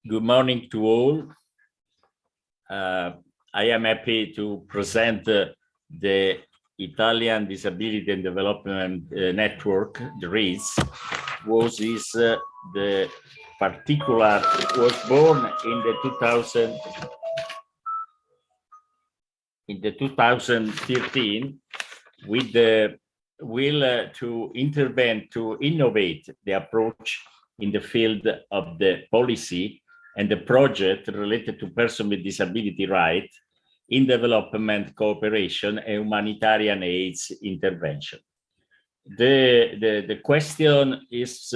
Good morning to all. I am happy to present the Italian Disability and Development Network, the RIDS, was the particular, was born in the 2013 with the will to intervene, to innovate the approach in the field of the policy and the project related to persons with disability rights in development cooperation and humanitarian aids intervention. The question is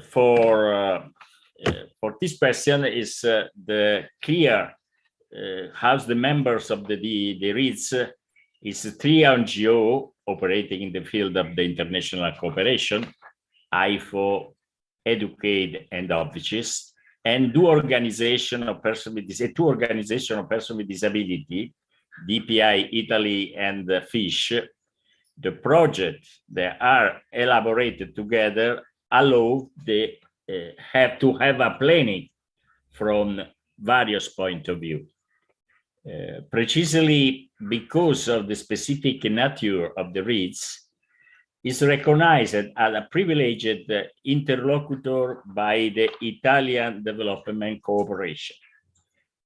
for this question is the clear how the members of the RIDS is 3 NGOs operating in the field of the international cooperation, AIFO, EducAid, and Ovci, and two organizations of persons with disability, DPI Italy and FISH. The projects that are elaborated together allow they have to have a planning from various points of view. Precisely because of the specific nature of the RIDS, is recognized as a privileged interlocutor by the Italian Development Cooperation,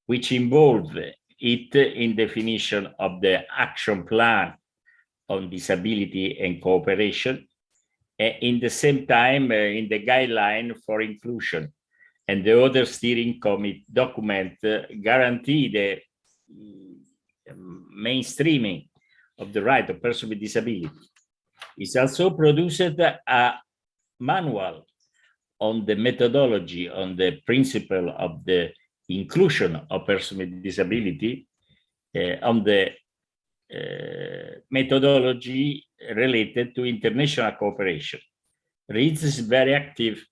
which involved it in definition of the action plan on disability and cooperation, and in the same time in the guideline for inclusion and the other steering committee document guarantee the mainstreaming of the right of persons with disability. It's also produced a manual on the methodology, on the principle of the inclusion of persons with disability, on the methodology related to international cooperation. RIDS is very active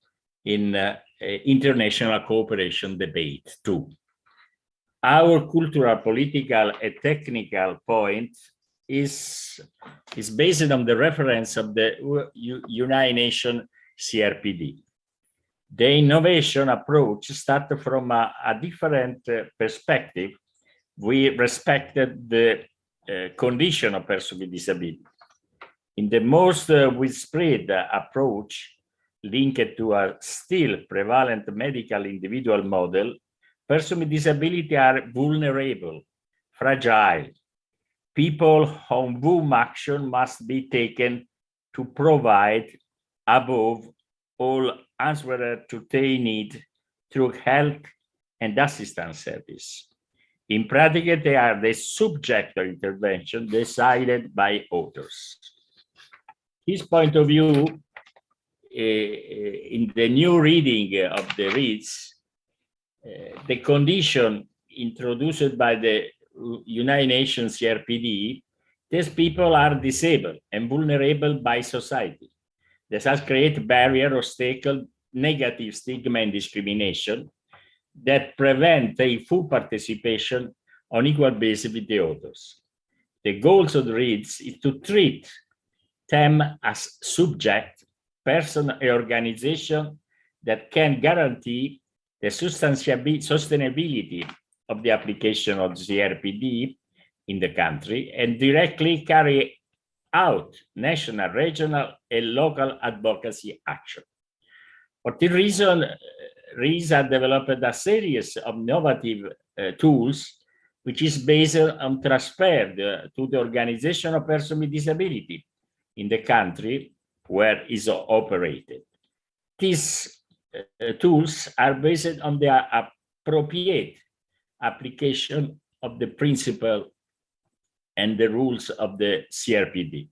in international cooperation debate too. Our cultural, political, and technical point is based on the reference of the United Nations CRPD. The innovation approach started from a different perspective. We respected the condition of persons with disability. In the most widespread approach linked to a still prevalent medical individual model, persons with disability are vulnerable, fragile, people on whom action must be taken to provide above all answered to their need through health and assistance service. In practice, they are the subject of intervention decided by authors. His point of view, in the new reading of the RIDS, the condition introduced by the United Nations CRPD, these people are disabled and vulnerable by society. This has created barrier, obstacle, negative stigma and discrimination that prevent a full participation on equal basis with the others. The goals of the RIDS is to treat them as subject, person, and organization that can guarantee the sustainability of the application of CRPD in the country and directly carry out national, regional, and local advocacy action. For this reason, RIDS have developed a series of innovative tools which is based on transfer to the organization of persons with disability in the country where it is operated. These tools are based on the appropriate application of the principle and the rules of the CRPD.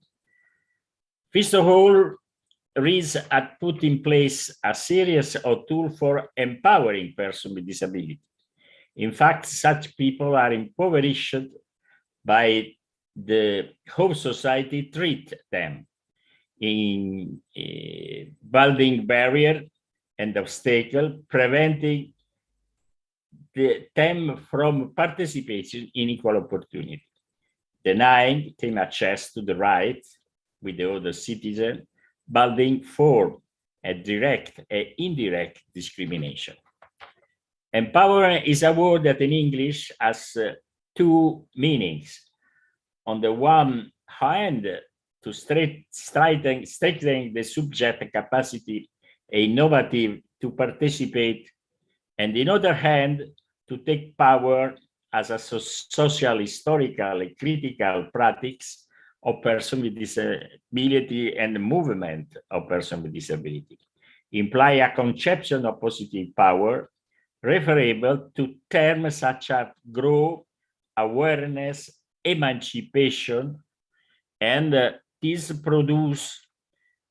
First of all, RIDS had put in place a series of tools for empowering persons with disability. In fact, such people are impoverished by the whole society treat them in building barrier and obstacle, preventing them from participation in equal opportunity, denying them access to the right with the other citizen, building for a direct and indirect discrimination. Empowerment is a word that in English has two meanings. On the one hand, to strengthen the subject capacity innovative to participate, and on the other hand, to take power as a social, historical, and critical practice of persons with disability and the movement of persons with disability, imply a conception of positive power referable to terms such as growth, awareness, emancipation, and this produce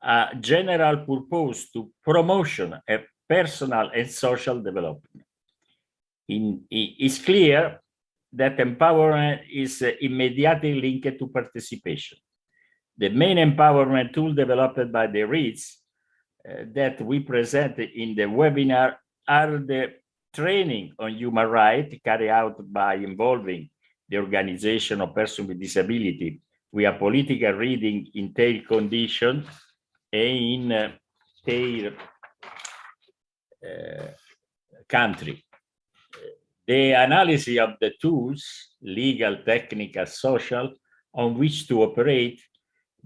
a general purpose to promotion of personal and social development. It's clear that empowerment is immediately linked to participation. The main empowerment tool developed by the REITs that we present in the webinar are the training on human rights carried out by involving the organization of persons with disability with a political reading in their condition and in their country. The analysis of the tools, legal, technical, social, on which to operate,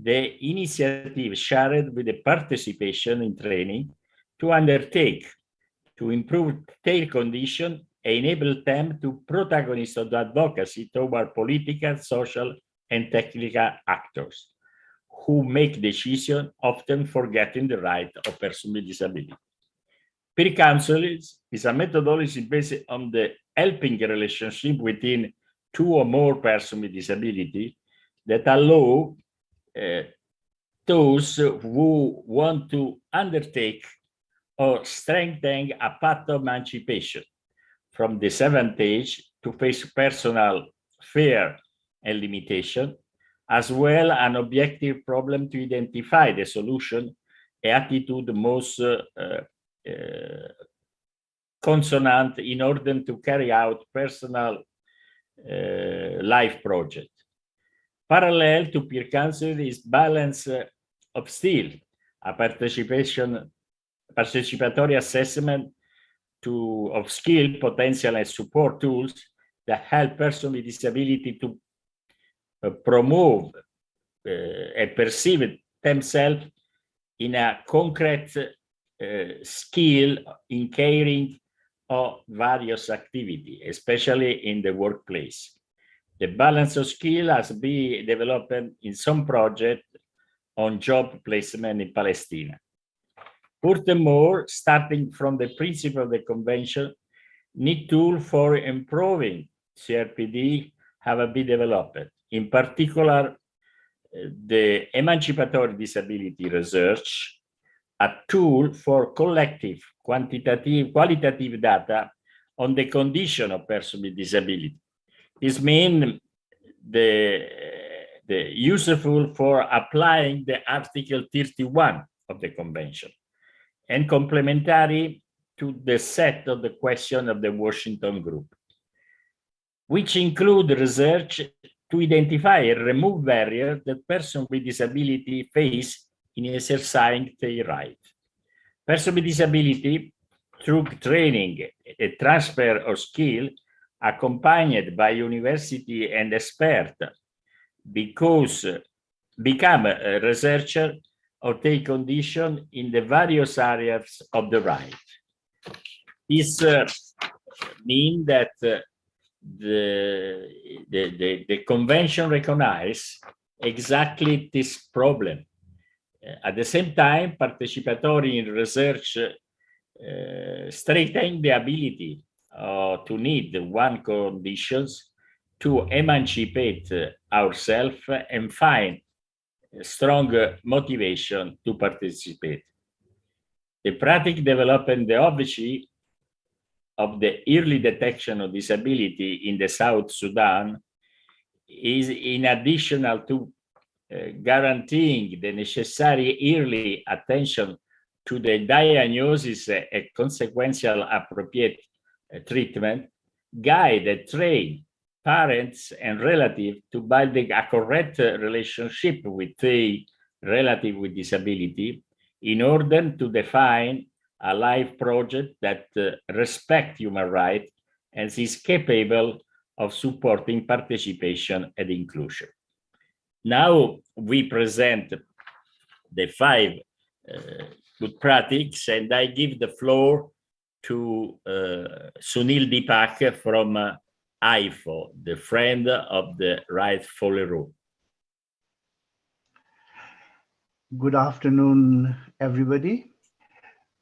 the initiative shared with the participation in training to undertake to improve their condition and enable them to protagonists of the advocacy toward political, social, and technical actors who make decisions, often forgetting the right of persons with disability. Peer counseling is a methodology based on the helping relationship within two or more persons with disability that allow those who want to undertake or strengthen a path of emancipation from disadvantage to face personal fear and limitation, as well as an objective problem to identify the solution and attitude most consonant in order to carry out personal life project. Parallel to peer counseling is balance of skill, a participatory assessment of skill, potential, and support tools that help persons with disability to promote and perceive themselves in a concrete skill in caring of various activities, especially in the workplace. The balance of skill has been developed in some projects on job placement in Palestine. Furthermore, starting from the principle of the convention, need tools for improving CRPD have been developed. In particular, the emancipatory disability research, a tool for collective qualitative data on the condition of persons with disability. This means the useful for applying the Article 31 of the Convention and complementary to the set of the question of the Washington Group, which include research to identify and remove barriers that persons with disability face in exercising their right. Persons with disability, through training, a transfer of skill, accompanied by university and expert, become a researcher of their condition in the various areas of the right. This means that the convention recognizes exactly this problem. At the same time, participatory in research strengthens the ability to need one conditions to emancipate ourselves and find strong motivation to participate. The practice developing the Ovci of the early detection of disability in the South Sudan is in addition to guaranteeing the necessary early attention to the diagnosis and consequential appropriate treatment, guide and train parents and relatives to build a correct relationship with a relative with disability in order to define a live project that respects human rights and is capable of supporting participation and inclusion. Now we present the 5 good practices, and I give the floor to Sunil Deepak from AIFO, the Friend of the Rightful Rule. Good afternoon, everybody.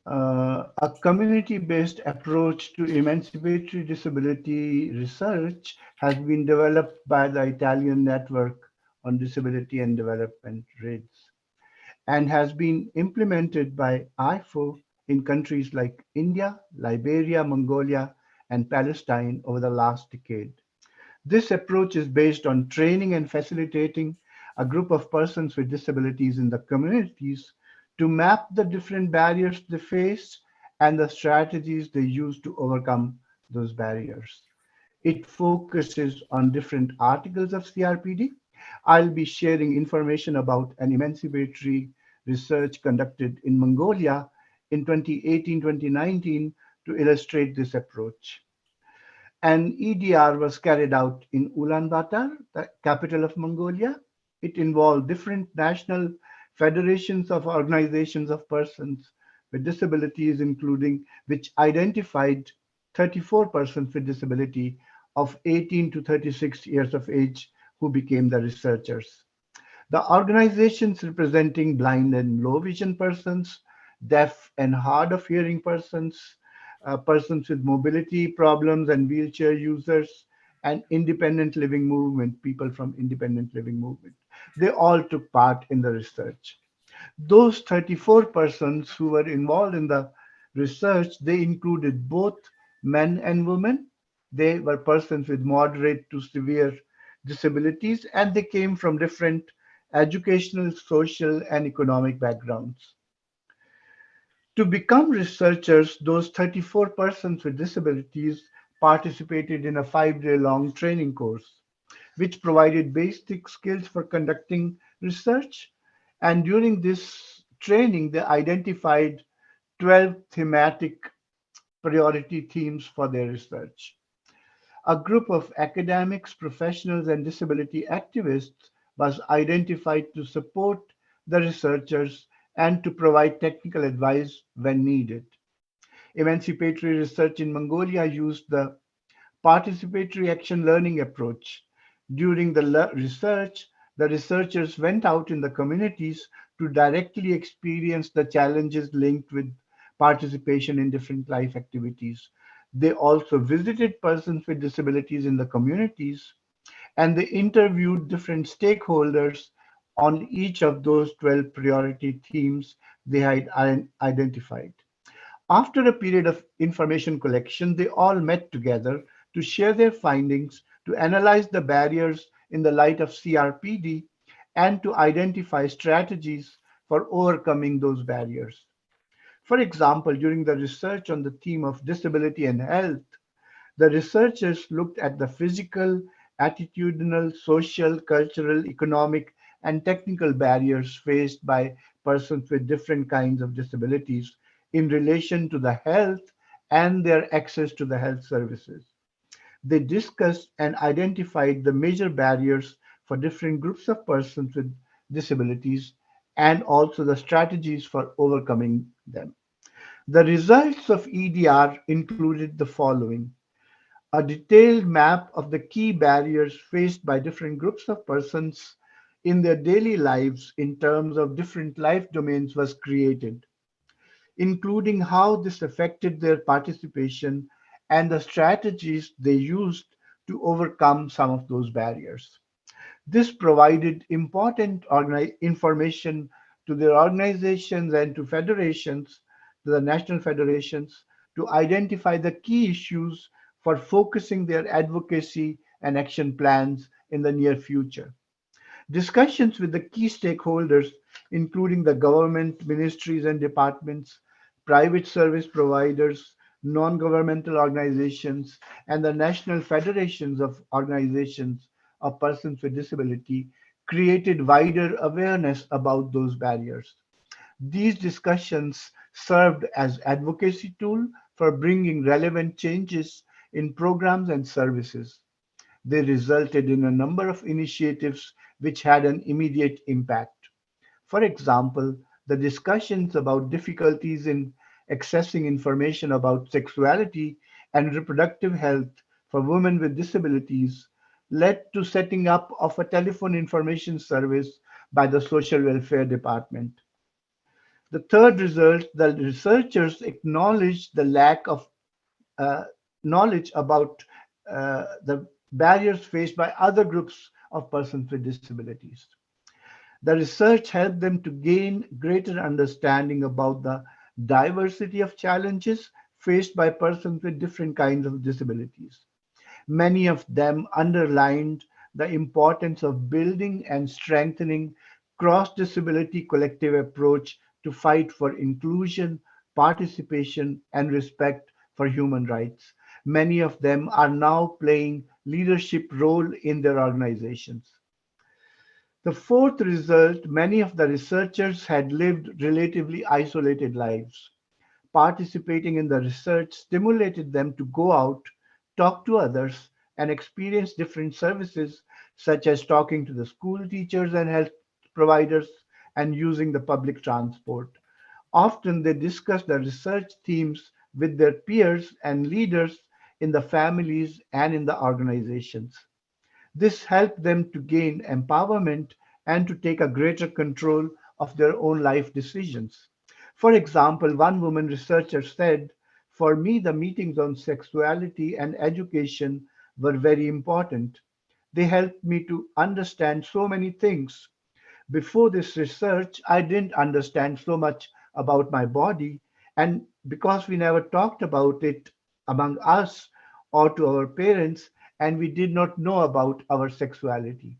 A community-based approach to emancipatory disability research has been developed by the Italian Network on Disability and Development RIDS and has been implemented by AIFO in countries like India, Liberia, Mongolia, and Palestine over the last decade. This approach is based on training and facilitating a group of persons with disabilities in the communities to map the different barriers they face and the strategies they use to overcome those barriers. It focuses on different articles of CRPD. I'll be sharing information about an emancipatory research conducted in Mongolia in 2018-2019 to illustrate this approach. An EDR was carried out in Ulaanbaatar, the capital of Mongolia. It involved different national federations of organizations of persons with disabilities, including which identified 34 persons with disability of 18 to 36 years of age who became the researchers. The organizations representing blind and low vision persons, deaf and hard of hearing persons, persons with mobility problems and wheelchair users, and independent living movement, people from independent living movement. They all took part in the research. Those 34 persons who were involved in the research, they included both men and women. They were persons with moderate to severe disabilities, and they came from different educational, social, and economic backgrounds. To become researchers, those 34 persons with disabilities participated in a 5-day long training course, which provided basic skills for conducting research. And during this training, they identified 12 thematic priority themes for their research. A group of academics, professionals, and disability activists was identified to support the researchers and to provide technical advice when needed. Emancipatory research in Mongolia used the participatory action learning approach. During the research, the researchers went out in the communities to directly experience the challenges linked with participation in different life activities. They also visited persons with disabilities in the communities, and they interviewed different stakeholders on each of those 12 priority themes they had identified. After a period of information collection, they all met together to share their findings, to analyze the barriers in the light of CRPD, and to identify strategies for overcoming those barriers. For example, during the research on the theme of disability and health, the researchers looked at the physical, attitudinal, social, cultural, economic, and technical barriers faced by persons with different kinds of disabilities in relation to the health and their access to the health services. They discussed and identified the major barriers for different groups of persons with disabilities and also the strategies for overcoming them. The results of EDR included the following: a detailed map of the key barriers faced by different groups of persons in their daily lives in terms of different life domains was created, including how this affected their participation and the strategies they used to overcome some of those barriers. This provided important information to their organizations and to federations, to the national federations, to identify the key issues for focusing their advocacy and action plans in the near future. Discussions with the key stakeholders, including the government, ministries and departments, private service providers, non-governmental organizations, and the national federations of organizations of persons with disability, created wider awareness about those barriers. These discussions served as advocacy tool for bringing relevant changes in programs and services. They resulted in a number of initiatives which had an immediate impact. For example, the discussions about difficulties in accessing information about sexuality and reproductive health for women with disabilities led to setting up of a telephone information service by the Social Welfare Department. The third result, the researchers acknowledged the lack of uh, knowledge about the barriers faced by other groups of persons with disabilities. The research helped them to gain greater understanding about the diversity of challenges faced by persons with different kinds of disabilities. Many of them underlined the importance of building and strengthening cross-disability collective approach to fight for inclusion, participation, and respect for human rights. Many of them are now playing leadership role in their organizations. The fourth result, many of the researchers had lived relatively isolated lives. Participating in the research stimulated them to go out, talk to others, and experience different services, such as talking to the school teachers and health providers and using the public transport. Often they discuss the research themes with their peers and leaders in the families and in the organizations. This helped them to gain empowerment and to take a greater control of their own life decisions. For example, one woman researcher said, "For me, the meetings on sexuality and education were very important. They helped me to understand so many things. Before this research, I didn't understand so much about my body, and because we never talked about it among us or to our parents, and we did not know about our sexuality."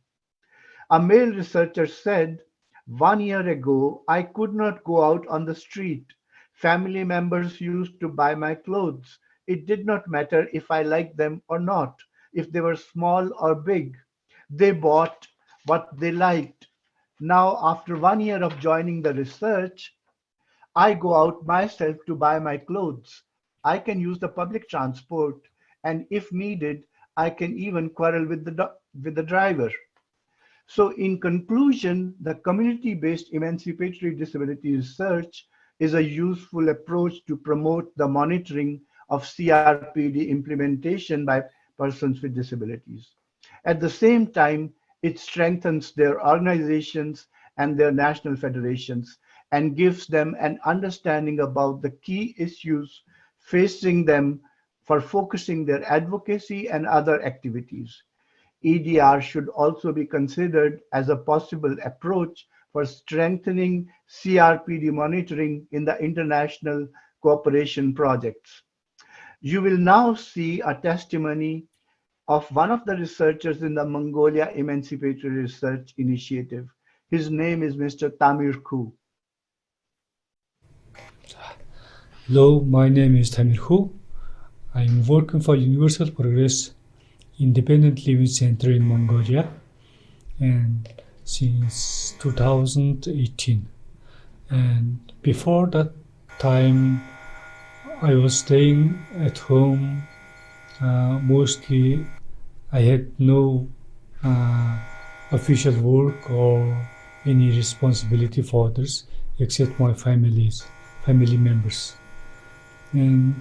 A male researcher said, "1 year ago, I could not go out on the street. Family members used to buy my clothes. It did not matter if I liked them or not, if they were small or big. They bought what they liked. Now, after 1 year of joining the research, I go out myself to buy my clothes. I can use the public transport, and if needed, I can even quarrel with the driver." So, in conclusion, the community-based emancipatory disability research is a useful approach to promote the monitoring of CRPD implementation by persons with disabilities. At the same time, it strengthens their organizations and their national federations and gives them an understanding about the key issues facing them for focusing their advocacy and other activities. EDR should also be considered as a possible approach for strengthening CRPD monitoring in the international cooperation projects. You will now see a testimony of one of the researchers in the Mongolia Emancipatory Research Initiative. His name is Mr. Tamir Khu. Hello, my name is Tamir Khu. I'm working for Universal Progress Independent Living Center in Mongolia and since 2018. And before that time, I was staying at home. Mostly, I had no official work or any responsibility for others except my family members. And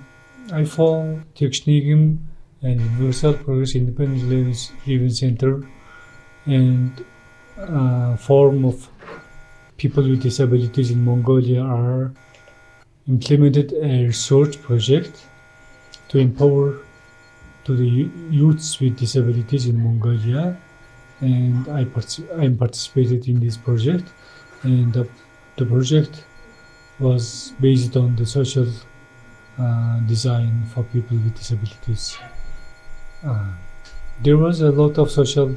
AIFO, Teknikam, and Universal Progress Independent Living Center and form of people with disabilities in Mongolia are implemented a research project to empower to the youths with disabilities in Mongolia, and I participated in this project, and the project was based on the social design for people with disabilities. There was a lot of social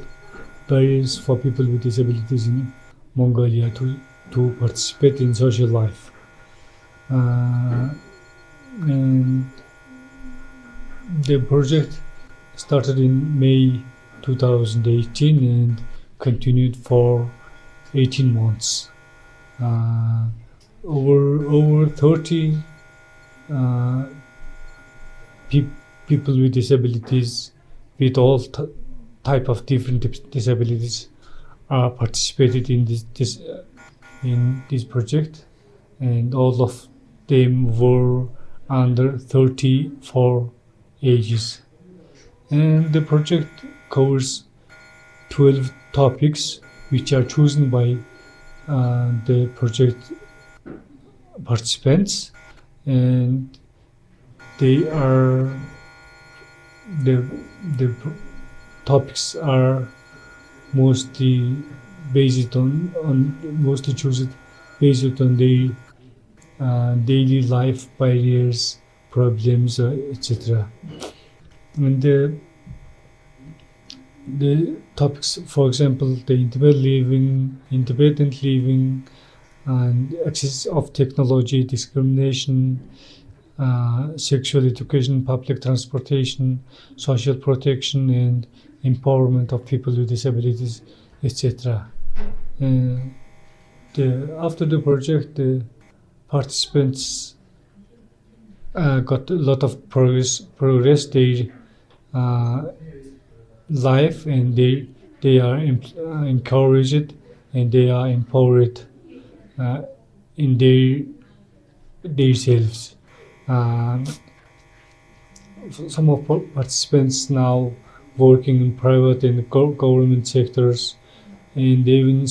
barriers for people with disabilities in Mongolia to participate in social life. And the project started in May 2018 and continued for 18 months. over 30 people with disabilities, with all type of different disabilities, participated in this project, and all of them were under 34 ages. And the project covers 12 topics, which are chosen by the project participants, and they are the topics are mostly based on mostly chosen based on their daily life barriers, problems, etc. And the topics, for example, the independent living, and access of technology, discrimination, sexual education, public transportation, social protection, and empowerment of people with disabilities, etc. After the project, the participants got a lot of progress their life, and they are encouraged and they are empowered in their selves. Some of participants now working in private and government sectors, and even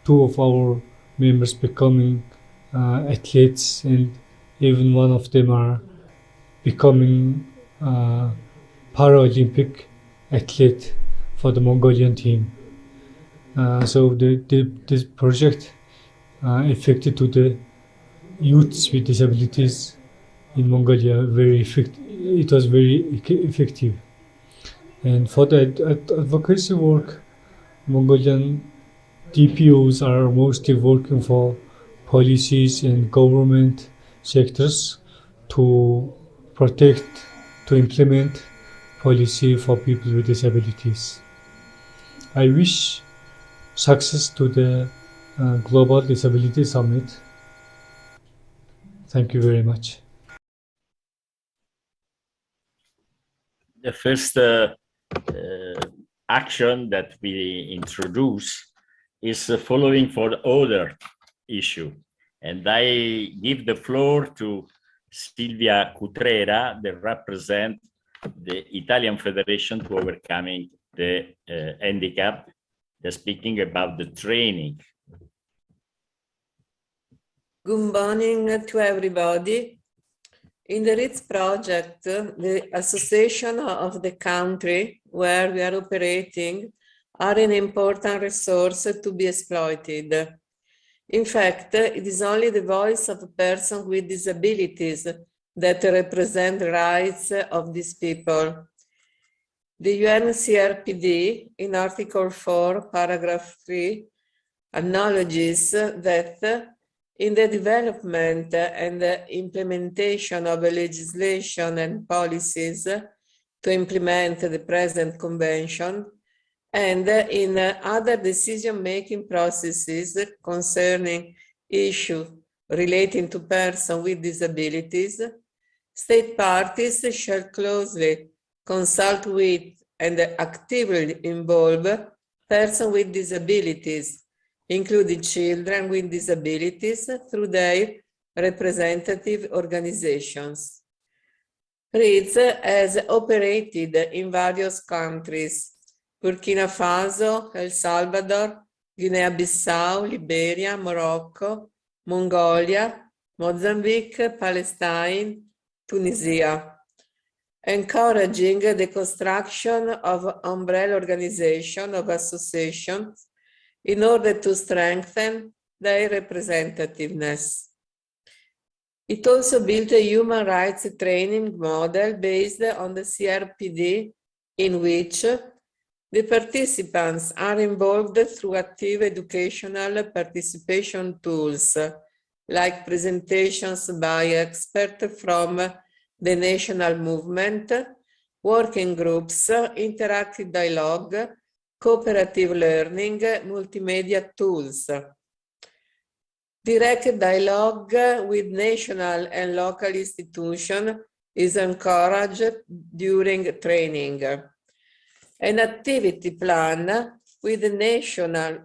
two of our members becoming athletes, and even one of them are becoming Paralympic athlete for the Mongolian team. So this project affected to the youths with disabilities in Mongolia it was very effective. And for the advocacy work, Mongolian DPOs are mostly working for policies and government sectors to protect, to implement policy for people with disabilities. I wish success to the Global Disability Summit. Thank you very much. The first action that we introduce is following for the other issue. And I give the floor to Silvia Cutrera, that represents the Italian Federation to Overcoming the Handicap, speaking about the training. Good morning to everybody. In the RITS project, the association of the country where we are operating are an important resource to be exploited. In fact, it is only the voice of a person with disabilities that represent the rights of these people. The UN CRPD, in Article 4, Paragraph 3, acknowledges that in the development and the implementation of legislation and policies to implement the present convention, and in other decision-making processes concerning issues relating to persons with disabilities, state parties shall closely consult with and actively involve persons with disabilities, including children with disabilities, through their representative organizations. RITS has operated in various countries: Burkina Faso, El Salvador, Guinea-Bissau, Liberia, Morocco, Mongolia, Mozambique, Palestine, Tunisia, encouraging the construction of umbrella organizations of associations in order to strengthen their representativeness. It also built a human rights training model based on the CRPD, in which the participants are involved through active educational participation tools, like presentations by experts from the national movement, working groups, interactive dialogue, cooperative learning, multimedia tools. Direct dialogue with national and local institutions is encouraged during training. An activity plan with the national,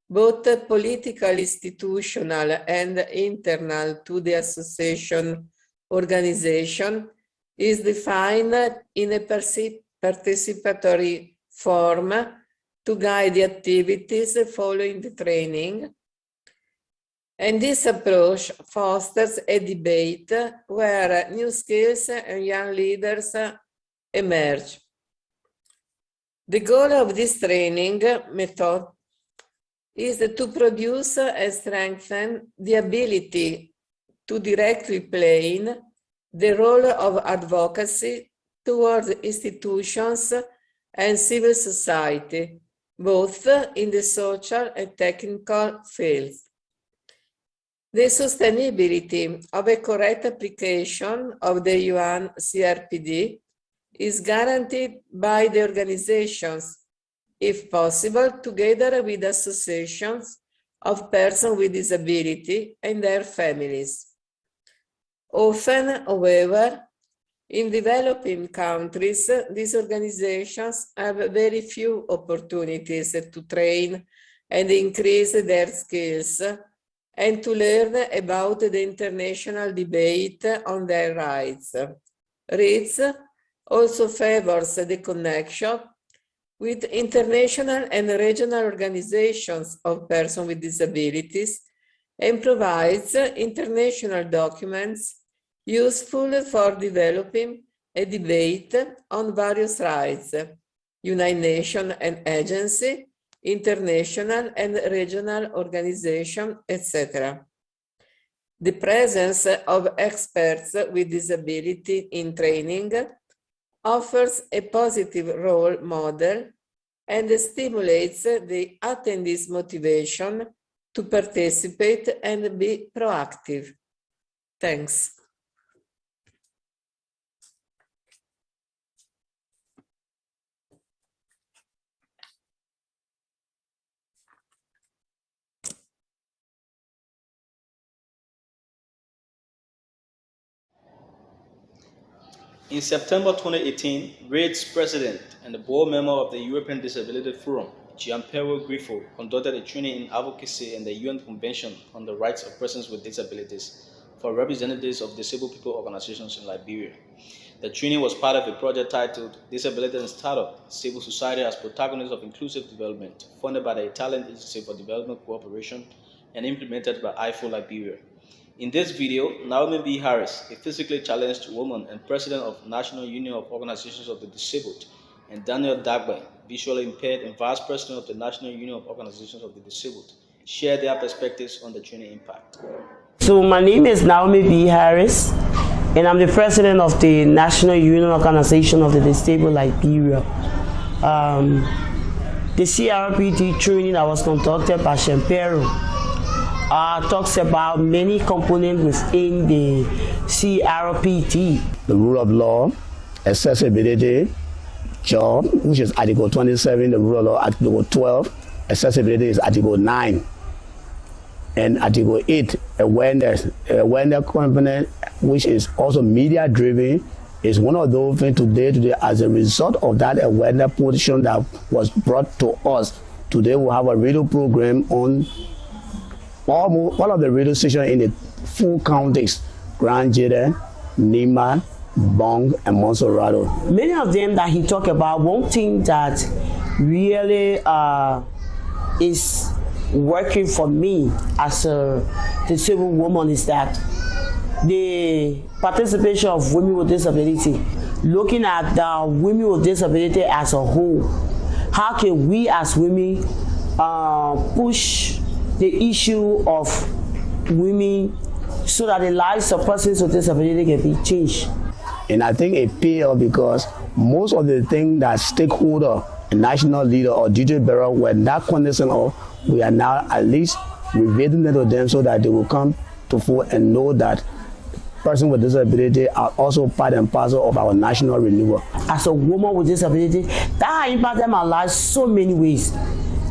both political, institutional, and internal to the association organization, is defined in a participatory form to guide the activities following the training. And this approach fosters a debate where new skills and young leaders emerge. The goal of this training method is to produce and strengthen the ability to directly play the role of advocacy towards institutions and civil society, both in the social and technical fields. The sustainability of a correct application of the UN CRPD is guaranteed by the organizations, if possible, together with associations of persons with disability and their families. Often, however, in developing countries, these organizations have very few opportunities to train and increase their skills and to learn about the international debate on their rights. READS also favors the connection with international and regional organizations of persons with disabilities and provides international documents useful for developing a debate on various rights, United Nations and agency, international and regional organization, etc. The presence of experts with disability in training offers a positive role model and stimulates the attendees' motivation to participate and be proactive. Thanks. In September 2018, READ's president and the board member of the European Disability Forum, Gianpiero Grifo, conducted a training in advocacy and the UN Convention on the Rights of Persons with Disabilities for representatives of disabled people organizations in Liberia. The training was part of a project titled Disability and Startup, Civil Society as Protagonists of Inclusive Development, funded by the Italian Agency for Development Cooperation and implemented by AIFO Liberia. In this video, Naomi B. Harris, a physically challenged woman and president of National Union of Organizations of the Disabled, and Daniel Dagba, visually impaired and vice president of the National Union of Organizations of the Disabled, share their perspectives on the training impact. So my name is Naomi B. Harris, and I'm the president of the National Union Organization of the Disabled Liberia. The CRPD training that was conducted by Gianpiero talks about many components within the CRPD. The rule of law, accessibility, job, which is Article 27, the rule of law, Article 12, accessibility is Article 9, and Article 8, awareness. Awareness component, which is also media-driven, is one of those things today, as a result of that awareness position that was brought to us. Today we have a radio program on all of the radio stations in the 4 counties, Grand Jede, Nima, Bong, and Monserrato. Many of them that he talked about, one thing that really is working for me as a disabled woman is that the participation of women with disability, looking at the women with disability as a whole. How can we as women push the issue of women so that the lives of persons with disability can be changed? And I think it pays off because most of the things that stakeholder, a national leader or duty bearer were not cognizant of, we are now at least revealing them to them so that they will come to full and know that persons with disability are also part and parcel of our national renewal. As a woman with disability, that has impacted my life so many ways.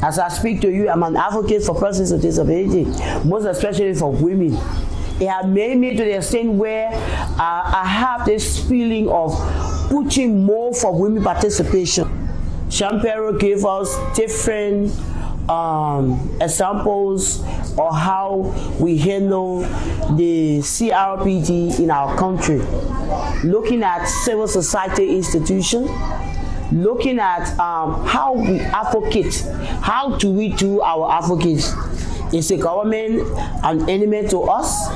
As I speak to you, I'm an advocate for persons with disability, most especially for women. It has made me to the extent where I have this feeling of pushing more for women participation. Champero gave us different examples of how we handle the CRPD in our country, looking at civil society institutions, looking at how we advocate. How do we do our advocacy? Is the government an enemy to us?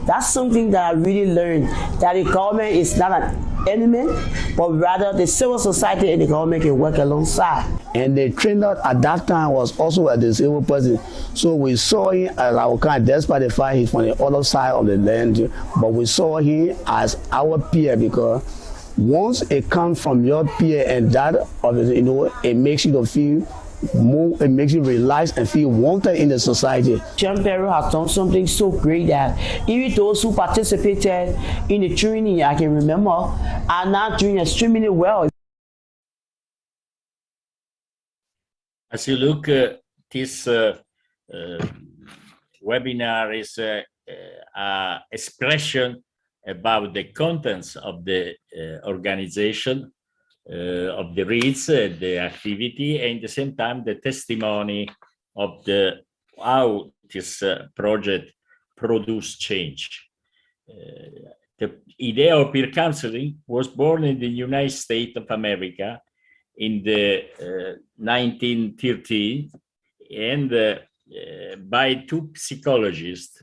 That's something that I really learned, that the government is not an enemy, but rather the civil society and the government can work alongside. And the trainer at that time was also a disabled person. So we saw him as our kind, despite the fact he's from the other side of the land, but we saw him as our peer, because once it comes from your peer and that, you know, it makes you to feel more, it makes you realize and feel wanted in the society. Champero has done something so great that even those who participated in the training, I can remember, are now doing extremely well. As you look, this webinar is an expression about the contents of the organization, of the reads, the activity, and at the same time the testimony of the how this project produced change. The idea of peer counseling was born in the United States of America in the 1930s, and by two psychologists,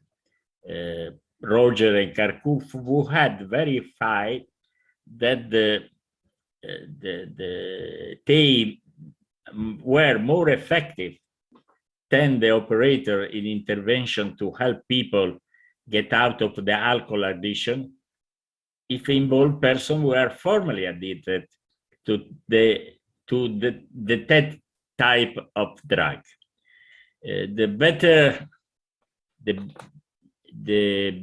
Roger and Karkuf, who had verified that they were more effective than the operator in intervention to help people get out of the alcohol addiction if involved persons were formerly addicted to that type of drug. The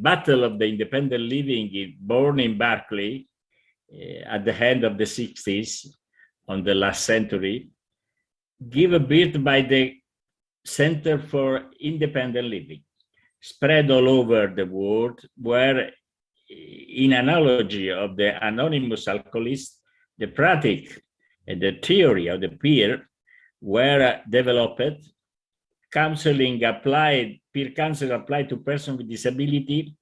battle of the independent living, born in Berkeley at the end of the 60s, on the last century, given birth by the Center for Independent Living, spread all over the world, where, in analogy of the anonymous alcoholist, the practice and the theory of the peer were developed. Counseling applied, peer counseling applied to persons with disability.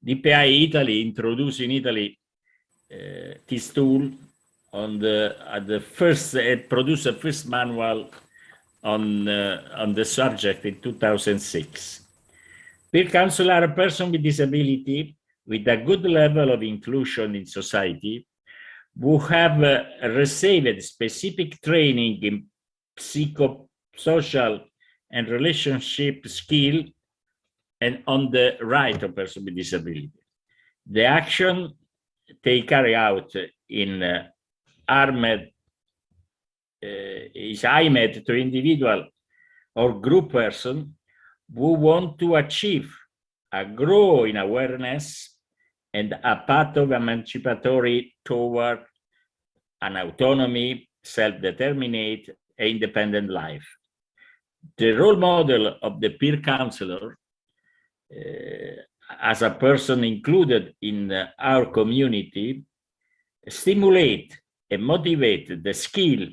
DPI Italy introduced in Italy this tool on produced the first manual on the subject in 2006. Peer counselors are a person with disability with a good level of inclusion in society, who have received specific training in psychosocial and relationship skill and on the right of person with disability. The action they carry out in is aimed to individual or group person who want to achieve a growth in awareness and a path of emancipatory toward an autonomy, self-determinate, and independent life. The role model of the peer counselor as a person included in our community stimulate and motivate the skill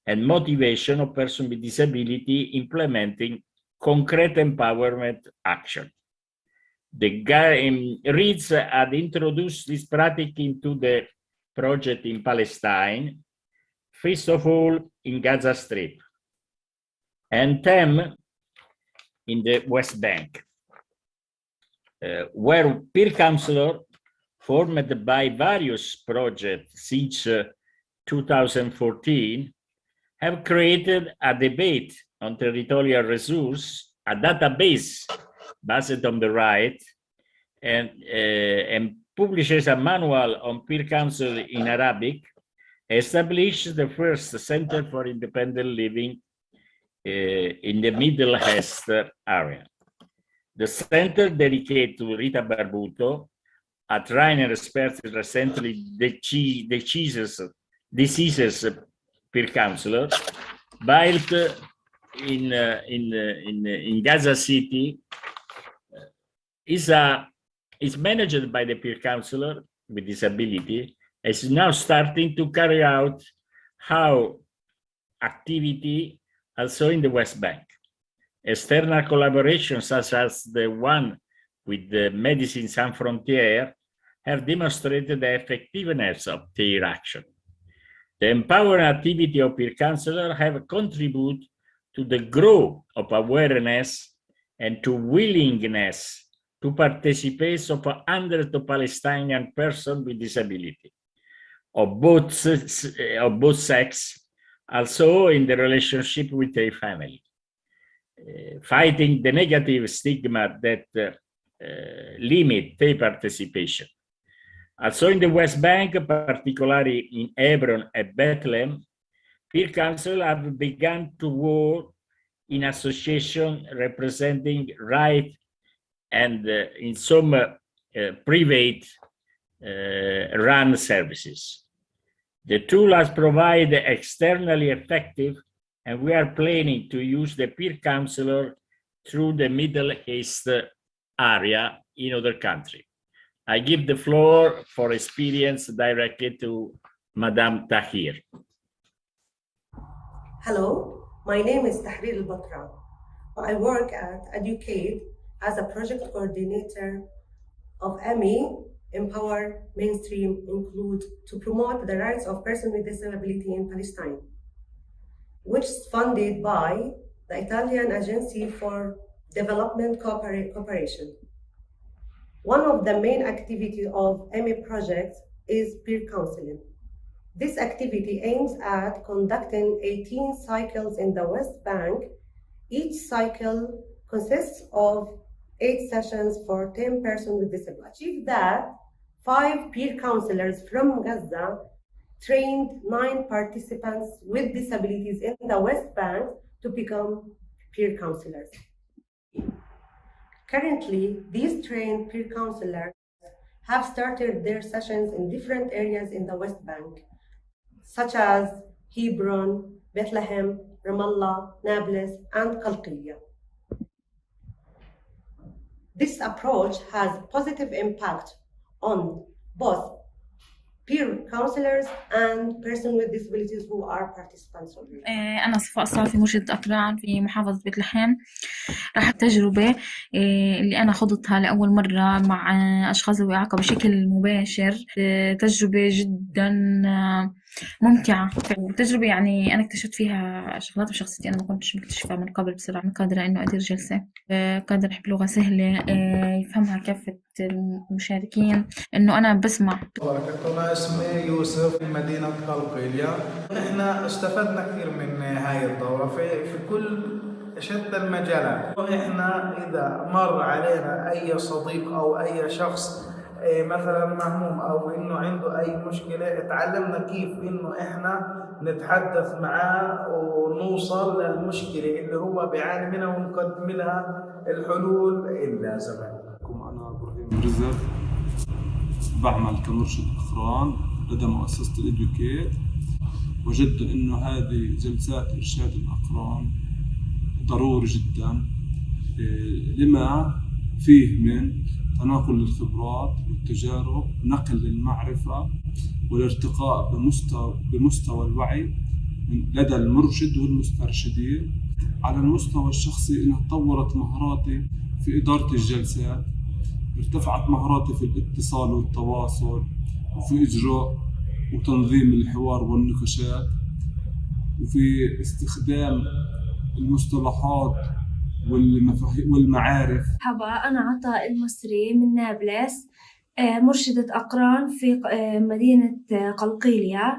and motivation of persons with disability implementing concrete empowerment action. The Reeds had introduced this practice into the project in Palestine, first of all in Gaza Strip, and then in the West Bank, where peer counselors formed by various projects since 2014 have created a debate on territorial resource, a database based on the right, and publishes a manual on peer counsel in Arabic, established the first Center for Independent Living in the Middle East area. The center dedicated to Rita Barbuto, a trainer expert recently diseases peer counselor, built in Gaza City is managed by the peer counselor with disability. Is now starting to carry out how activity also in the West Bank. External collaboration, such as the one with the Medicines Sans Frontières, have demonstrated the effectiveness of their action. The empowering activity of peer counselors have contributed to the growth of awareness and to willingness to participate of hundreds of Palestinian persons with disability of both sex, also in the relationship with their family, fighting the negative stigma that limit their participation. Also in the West Bank, particularly in Hebron and Bethlehem, peer council have begun to work in association representing right and in some private run services. The tool has provided externally effective, and we are planning to use the peer counselor through the Middle East area in other countries. I give the floor for experience directly to Madame Tahir. Hello, my name is Tahrir Al-Batra. I work at EducAid as a project coordinator of Empower Mainstream Include to promote the rights of persons with disability in Palestine, which is funded by the Italian Agency for Development Cooperation. One of the main activities of EMI project is peer counseling. This activity aims at conducting 18 cycles in the West Bank. Each cycle consists of 8 sessions for 10 persons with disability. Achieve that, 5 peer counselors from Gaza trained 9 participants with disabilities in the West Bank to become peer counselors. Currently, these trained peer counselors have started their sessions in different areas in the West Bank, such as Hebron, Bethlehem, Ramallah, Nablus, and Qalqiyya. This approach has positive impact on both peer counselors and persons with disabilities who are participants. أنا صفاء صافي مرشدة أقران في محافظة بيت لحم. راح التجربة اللي أنا خضتها لأول مرة مع أشخاص ذوي إعاقة بشكل مباشر تجربة جدا ممتعة. تجربة يعني أنا اكتشفت فيها شغلات بشخصيتي أنا ما كنتش مكتشفها من قبل بصراحة. قادرة إنه أدير جلسة، قادرة أحب لغة سهلة يفهمها كافة المشاركين، إنه أنا بسمع. أنا اسمي يوسف من مدينة قلقيلية. إحنا استفدنا كثير من هاي الدورة في كل شتى المجالات. إحنا إذا مر علينا أي صديق أو أي شخص مثلا مهموم أو إنه عنده أي مشكلة، تعلمنا كيف إنه إحنا نتحدث معاه ونوصل للمشكلة اللي هو بيعاني منها ونقدم لها الحلول اللازمة. أنا إبراهيم رزق، بعمل كمرشد أقران لدى مؤسسة EducAid. وجدت إنه هذه جلسات إرشاد الأقران ضروري جدا لما فيه من تناقل الخبرات والتجارب، نقل المعرفة والارتقاء بمستوى الوعي لدى المرشد والمسترشدين. على المستوى الشخصي إنها طورت مهاراتي في إدارة الجلسات، ارتفعت مهاراتي في الاتصال والتواصل وفي إجراء وتنظيم الحوار والنقاشات وفي استخدام المصطلحات والمعارف. مرحبا، أنا عطاء المصري من نابلس، مرشدة أقران في مدينة قلقيلية.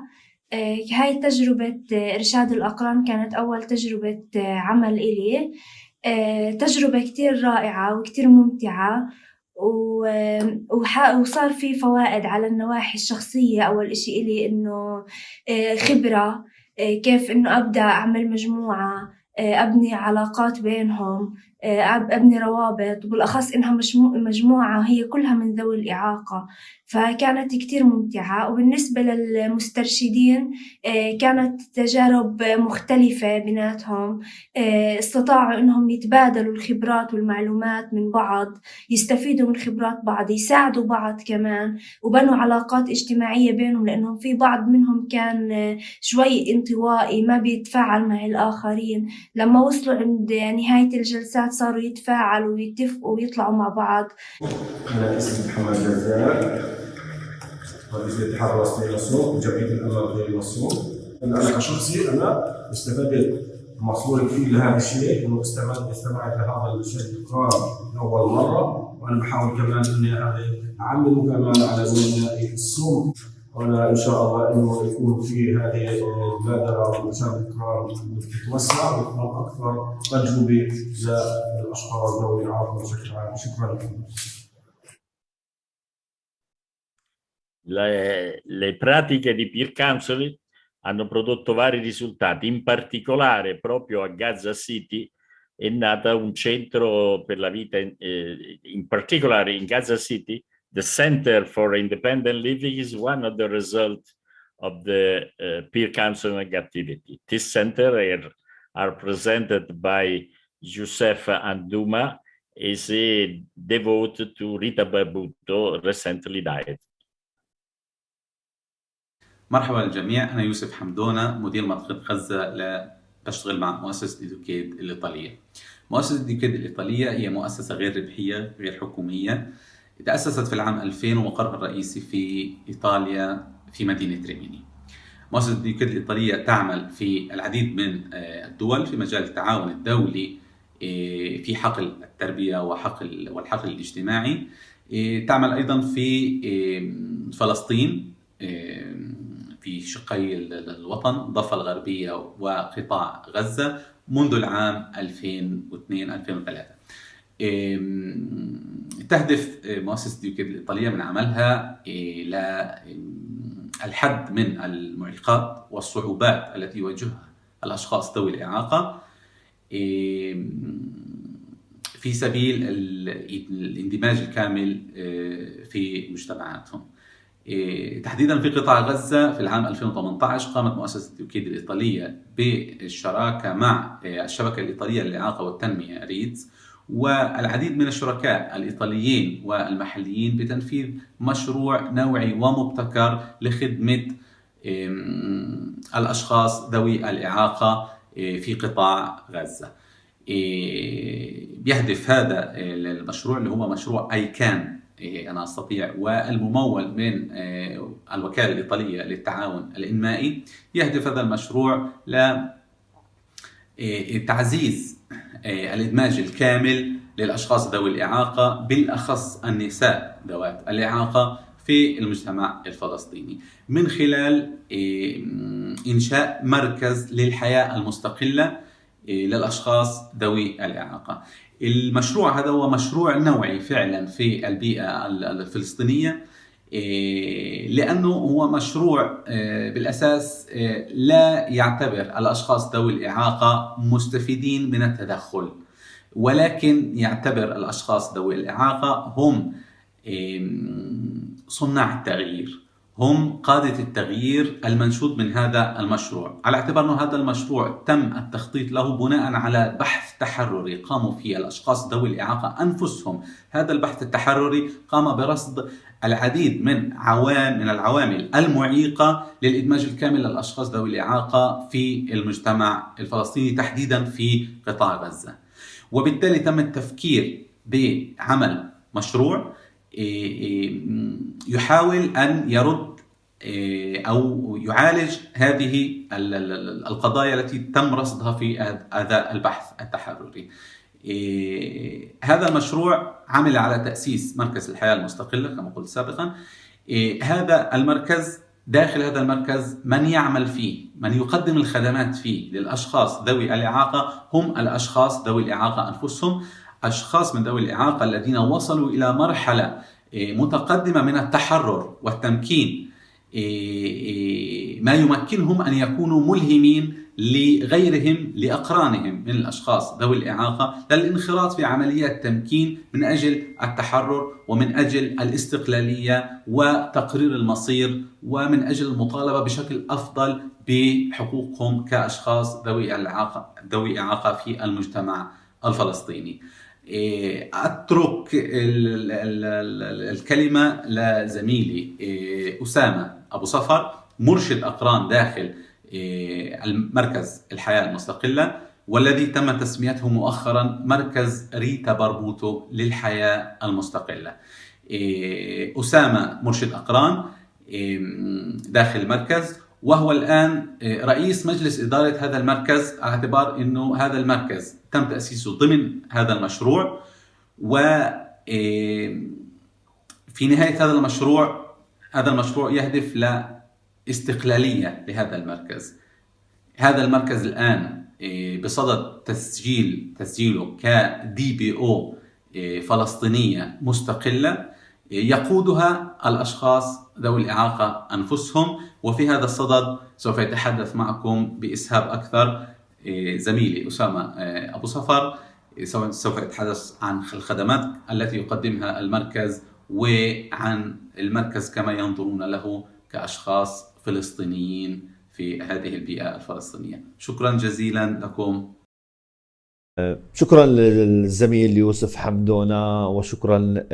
هاي تجربة إرشاد الأقران كانت أول تجربة عمل إلي، تجربة كتير رائعة وكتير ممتعة، وصار في فوائد على النواحي الشخصية. أول إشي إلي إنه خبرة كيف إنه أبدأ أعمل مجموعة، أبني علاقات بينهم، أبني روابط، وبالأخص إنها مجموعة هي كلها من ذوي الإعاقة. فكانت كتير ممتعة. وبالنسبة للمسترشدين كانت تجارب مختلفة بيناتهم، استطاعوا إنهم يتبادلوا الخبرات والمعلومات من بعض، يستفيدوا من خبرات بعض، يساعدوا بعض كمان، وبنوا علاقات اجتماعية بينهم، لأنهم في بعض منهم كان شوي انطوائي ما بيتفاعل مع الآخرين. لما وصلوا عند نهاية الجلسات صاروا يتفاعلوا ويتفقوا ويطلعوا مع بعض. أنا اسمي محمد جزار، رئيس الاتحاد الوطني للصوت وجمعية الأمل للصوت. أنا كشخصي استفدت مصروفي كثير لهذا الشيء، إنه استمعت لهذا الشيء لأول مرة، وأنا بحاول كمان إني أعمله كمان على زملائي في الصوت، وأنا إن شاء الله إنه يكون في هذه المبادرة والمشاركة الكرام تتوسع وتكون أكثر تجربة للأشخاص ذوي الإعاقة بشكل عام. شكرا لكم. Le pratiche di peer counseling hanno prodotto vari risultati, in particolare proprio a Gaza City è nata un centro per la vita, in particolare in Gaza City, the Center for Independent Living is one of the results of the peer counseling activity. This center are presented by Youssef Andouma, is devoted to Rita Barbuto, recently died. مرحبا للجميع، أنا يوسف حمدونة، مدير منطقة غزة، بشتغل مع مؤسسة EducAid الإيطالية. مؤسسة EducAid الإيطالية هي مؤسسة غير ربحية غير حكومية، تأسست في العام 2000 ومقرها الرئيسي في إيطاليا في مدينة ريميني. مؤسسة EducAid الإيطالية تعمل في العديد من الدول في مجال التعاون الدولي في حقل التربية والحقل الاجتماعي. تعمل أيضا في فلسطين في شقي الوطن، الضفة الغربية وقطاع غزة منذ العام 2002-2003. تهدف مؤسسة EducAid الإيطالية من عملها إلى الحد من المعيقات والصعوبات التي يواجهها الأشخاص ذوي الإعاقة في سبيل الاندماج الكامل في مجتمعاتهم. تحديدا في قطاع غزة في العام 2018 قامت مؤسسة EducAid الإيطالية بالشراكة مع الشبكة الإيطالية للإعاقة والتنمية ريدز والعديد من الشركاء الإيطاليين والمحليين بتنفيذ مشروع نوعي ومبتكر لخدمة الأشخاص ذوي الإعاقة في قطاع غزة. بيهدف هذا المشروع اللي هو مشروع أيكان أنا أستطيع والممول من الوكالة الإيطالية للتعاون الإنمائي، يهدف هذا المشروع لتعزيز الإدماج الكامل للأشخاص ذوي الإعاقة، بالأخص النساء ذوات الإعاقة في المجتمع الفلسطيني، من خلال إنشاء مركز للحياة المستقلة للأشخاص ذوي الإعاقة. المشروع هذا هو مشروع نوعي فعلا في البيئة الفلسطينية، لأنه هو مشروع بالأساس لا يعتبر الأشخاص ذوي الإعاقة مستفيدين من التدخل، ولكن يعتبر الأشخاص ذوي الإعاقة هم صناع التغيير، هم قادة التغيير المنشود من هذا المشروع، على اعتبار أن هذا المشروع تم التخطيط له بناء على بحث تحرري قاموا فيه الأشخاص ذوي الإعاقة أنفسهم. هذا البحث التحرري قام برصد العديد من العوامل المعيقة للإدماج الكامل للأشخاص ذوي الإعاقة في المجتمع الفلسطيني، تحديدا في قطاع غزة. وبالتالي تم التفكير بعمل مشروع يحاول أن يرد أو يعالج هذه القضايا التي تم رصدها في هذا البحث التحرري. هذا المشروع عمل على تأسيس مركز الحياة المستقلة كما قلت سابقا. هذا المركز، داخل هذا المركز من يعمل فيه، من يقدم الخدمات فيه للأشخاص ذوي الإعاقة هم الأشخاص ذوي الإعاقة أنفسهم، أشخاص من ذوي الإعاقة الذين وصلوا إلى مرحلة متقدمة من التحرر والتمكين، ما يمكنهم أن يكونوا ملهمين لغيرهم لأقرانهم من الأشخاص ذوي الإعاقة للانخراط في عمليات تمكين من أجل التحرر ومن أجل الاستقلالية وتقرير المصير ومن أجل المطالبة بشكل أفضل بحقوقهم كأشخاص ذوي إعاقة في المجتمع الفلسطيني. أترك الكلمة لزميلي أسامة أبو صفر مرشد أقران داخل المركز الحياة المستقلة، والذي تم تسميته مؤخرا مركز ريتا بربوتو للحياة المستقلة. أسامة مرشد أقران داخل المركز، وهو الآن رئيس مجلس إدارة هذا المركز، على اعتبار أنه هذا المركز تم تأسيسه ضمن هذا المشروع، وفي نهاية هذا المشروع يهدف لاستقلالية لهذا المركز. هذا المركز الآن بصدد تسجيله كDPO فلسطينية مستقلة يقودها الأشخاص ذوي الإعاقة أنفسهم. وفي هذا الصدد سوف يتحدث معكم بإسهاب أكثر زميلي أسامة أبو صفر، سوف يتحدث عن الخدمات التي يقدمها المركز وعن المركز كما ينظرون له كأشخاص فلسطينيين في هذه البيئة الفلسطينية. شكرا جزيلا لكم. شكرا للزميل يوسف حمدونة، وشكرا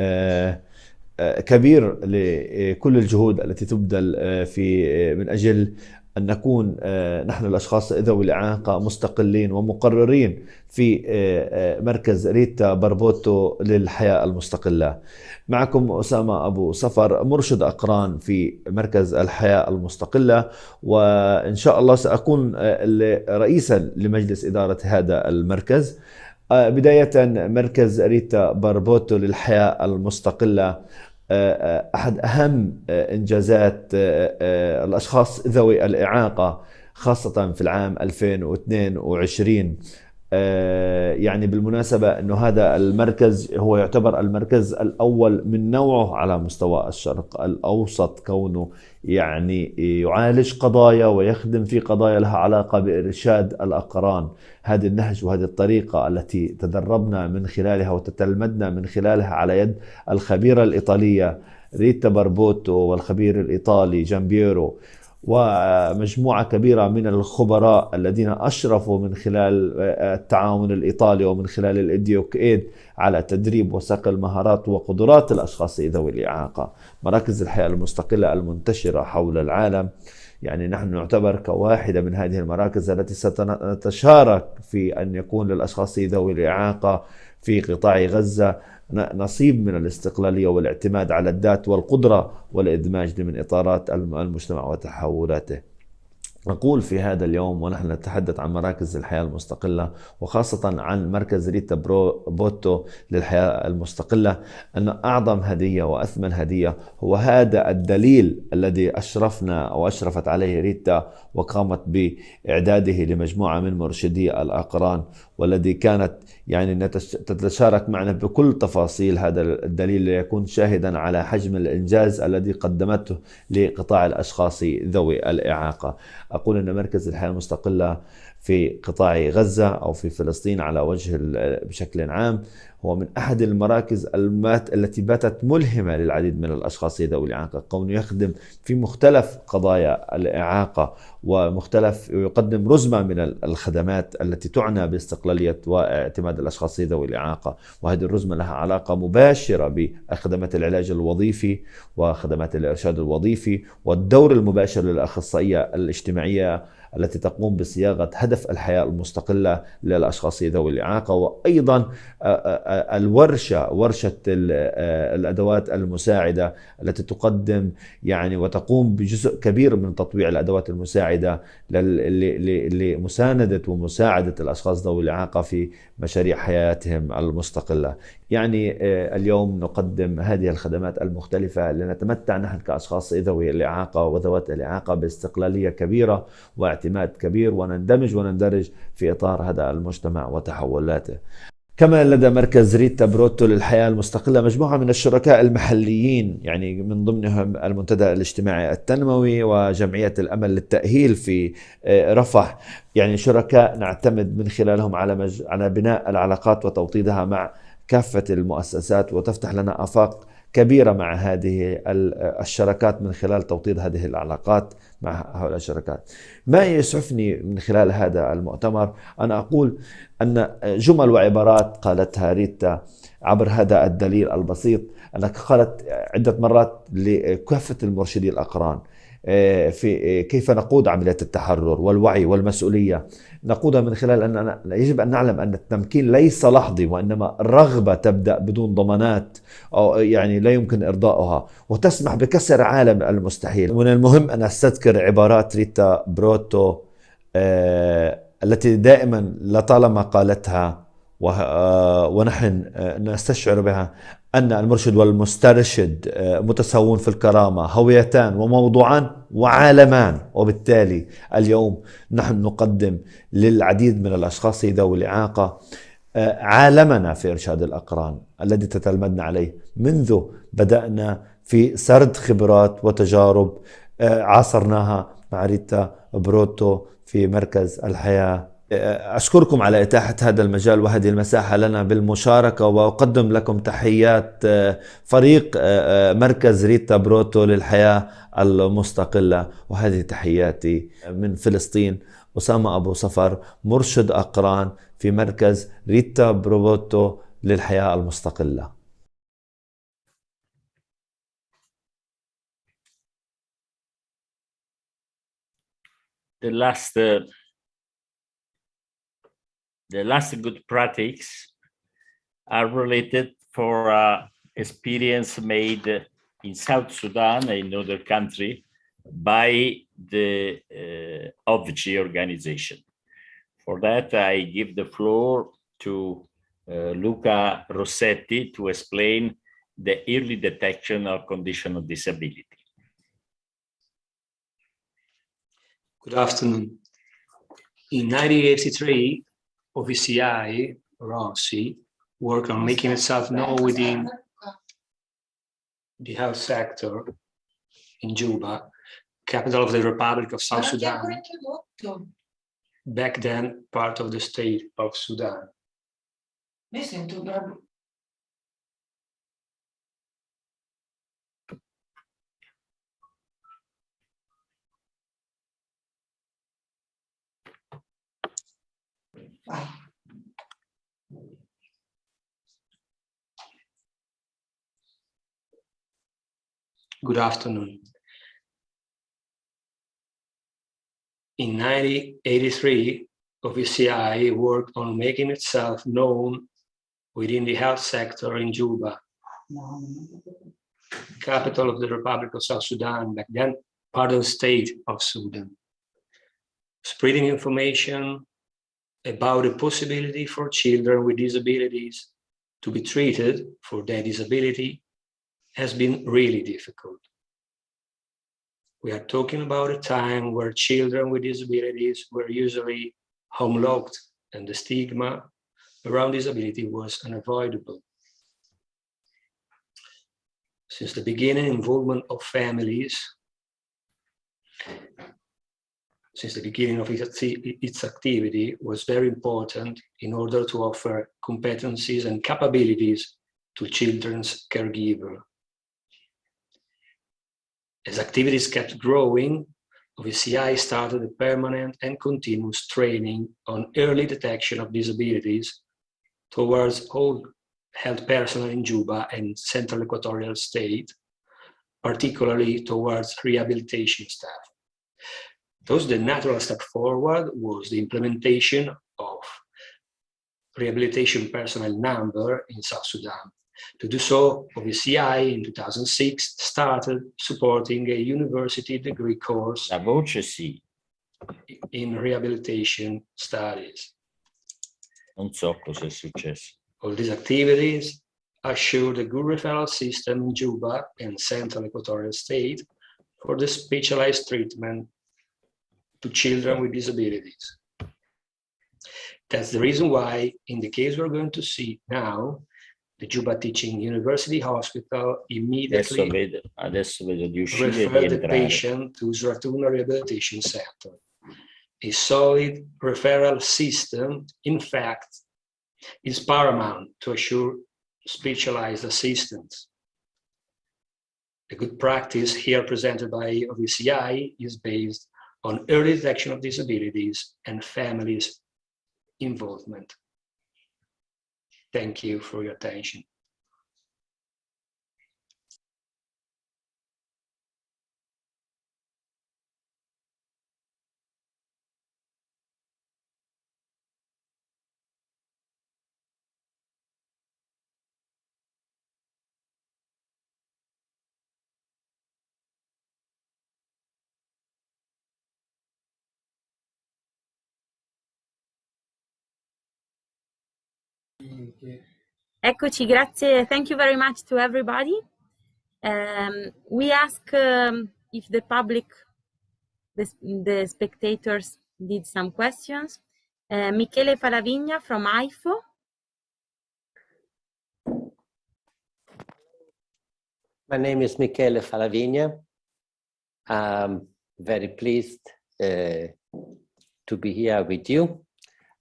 كبير لكل الجهود التي تبذل من أجل أن نكون نحن الأشخاص ذوي الإعاقة مستقلين ومقررين في مركز ريتا بربوتو للحياة المستقلة. معكم أسامة أبو صفر مرشد أقران في مركز الحياة المستقلة، وإن شاء الله سأكون رئيسا لمجلس إدارة هذا المركز. بداية، مركز ريتا بربوتو للحياة المستقلة أحد أهم إنجازات الأشخاص ذوي الإعاقة، خاصة في العام 2022. يعني بالمناسبة أنه هذا المركز هو يعتبر المركز الأول من نوعه على مستوى الشرق الأوسط، كونه يعني يعالج قضايا ويخدم في قضايا لها علاقة بإرشاد الأقران. هذه النهج وهذه الطريقة التي تدربنا من خلالها وتتلمذنا من خلالها على يد الخبيرة الإيطالية ريتا بربوتو والخبير الإيطالي جامبيرو ومجموعة كبيرة من الخبراء الذين أشرفوا من خلال التعاون الإيطالي ومن خلال الإديوكايد على تدريب وصقل مهارات وقدرات الأشخاص ذوي الإعاقة. مراكز الحياة المستقلة المنتشرة حول العالم، يعني نحن نعتبر كواحدة من هذه المراكز التي ستشارك في أن يكون للأشخاص ذوي الإعاقة في قطاع غزة نصيب من الاستقلالية والاعتماد على الذات والقدرة والإدماج ضمن إطارات المجتمع وتحولاته. نقول في هذا اليوم ونحن نتحدث عن مراكز الحياة المستقلة، وخاصة عن مركز ريتا بربوتو للحياة المستقلة، أن أعظم هدية وأثمن هدية هو هذا الدليل الذي أشرفنا أو أشرفت عليه ريتا وقامت بإعداده لمجموعة من مرشدي الأقران، والذي كانت يعني تتشارك معنا بكل تفاصيل هذا الدليل ليكون شاهدا على حجم الإنجاز الذي قدمته لقطاع الأشخاص ذوي الإعاقة. أقول أن مركز الحياة المستقلة في قطاع غزة أو في فلسطين على وجه بشكل عام هو من أحد المراكز التي باتت ملهمة للعديد من الأشخاص ذوي الإعاقة، كونه يخدم في مختلف قضايا الإعاقة ويقدم رزمة من الخدمات التي تعنى باستقلالية واعتماد الأشخاص ذوي الإعاقة. وهذه الرزمة لها علاقة مباشرة بخدمات العلاج الوظيفي وخدمات الإرشاد الوظيفي والدور المباشر للأخصائية الاجتماعية التي تقوم بصياغة هدف الحياة المستقلة للأشخاص ذوي الإعاقة، وأيضا ورشة الأدوات المساعدة التي تقدم يعني وتقوم بجزء كبير من تطويع الأدوات المساعدة لمساندة ومساعدة الأشخاص ذوي الإعاقة في مشاريع حياتهم المستقلة. يعني اليوم نقدم هذه الخدمات المختلفة لنتمتع نحن كأشخاص ذوي الإعاقة وذوات الإعاقة باستقلالية كبيرة واعتماد كبير، ونندمج وندرج في إطار هذا المجتمع وتحولاته. كما لدى مركز ريتا بروتو للحياة المستقلة مجموعة من الشركاء المحليين، يعني من ضمنهم المنتدى الاجتماعي التنموي وجمعية الأمل للتأهيل في رفح، يعني شركاء نعتمد من خلالهم على بناء العلاقات وتوطيدها مع كافة المؤسسات، وتفتح لنا آفاق كبيرة مع هذه الشركات من خلال توطيد هذه العلاقات مع هؤلاء الشركات. ما يسعفني من خلال هذا المؤتمر أنا أقول أن جمل وعبارات قالتها ريتا عبر هذا الدليل البسيط، أنها قالت عدة مرات لكافة المرشدي الأقران في كيف نقود عملية التحرر والوعي والمسؤولية. نقودها من خلال أننا يجب أن نعلم أن التمكين ليس لحظي، وإنما الرغبة تبدأ بدون ضمانات أو يعني لا يمكن إرضاؤها، وتسمح بكسر عالم المستحيل. من المهم أن أستذكر عبارات ريتا بروتو التي دائما لطالما قالتها ونحن نستشعر بها، أن المرشد والمسترشد متساوون في الكرامة، هويتان وموضوعان وعالمان. وبالتالي اليوم نحن نقدم للعديد من الأشخاص ذوي الإعاقة عالمنا في إرشاد الأقران الذي تتلمذنا عليه منذ بدأنا في سرد خبرات وتجارب عاصرناها مع ريتا بروتو في مركز الحياة. أشكركم على إتاحة هذا المجال وهذه المساحة لنا بالمشاركة، وأقدم لكم تحيات فريق مركز ريتا بروتو للحياة المستقلة. وهذه تحياتي من فلسطين، أسامة أبو صفر، مرشد أقران في مركز ريتا بروتو للحياة المستقلة. The last good practices are related for experience made in South Sudan, another country, by the Ovci organization. For that, I give the floor to Luca Rossetti to explain the early detection of condition of disability. Good afternoon. In 1983, Ovci, or Ovci, worked on making itself known within the health sector in Juba, capital of the Republic of South Sudan, back then part of the state of Sudan. Good afternoon. In 1983, Ovci worked on making itself known within the health sector in Juba, capital of the Republic of South Sudan, back then part of the state of Sudan, spreading information about the possibility for children with disabilities to be treated for their disability has been really difficult. We are talking about a time where children with disabilities were usually home locked, and the stigma around disability was unavoidable. Since the beginning, involvement of families, since the beginning of its activity, was very important in order to offer competencies and capabilities to children's caregiver. As activities kept growing, Ovci started a permanent and continuous training on early detection of disabilities towards all health personnel in Juba and Central Equatorial State, particularly towards rehabilitation staff. Thus, the natural step forward was the implementation of rehabilitation personnel number in South Sudan. To do so, Ovci in 2006 started supporting a university degree course in rehabilitation studies. Non so cosa è successo. All these activities assured a good referral system in Juba and Central Equatorial State for the specialized treatment to children with disabilities. That's the reason why, in the case we're going to see now, the Juba Teaching University Hospital immediately adesso vedo di uscire e di referred the entrare. patient to Sratuna Rehabilitation Center. A solid referral system, in fact, is paramount to assure specialized assistance. A good practice here presented by Ovci is based on early detection of disabilities and families' involvement. Thank you for your attention. Eccoci, grazie. Thank you very much to everybody. We ask if the public, the spectators did some questions. Michele Falavigna from AIFO. My name is Michele Falavigna. I'm very pleased to be here with you.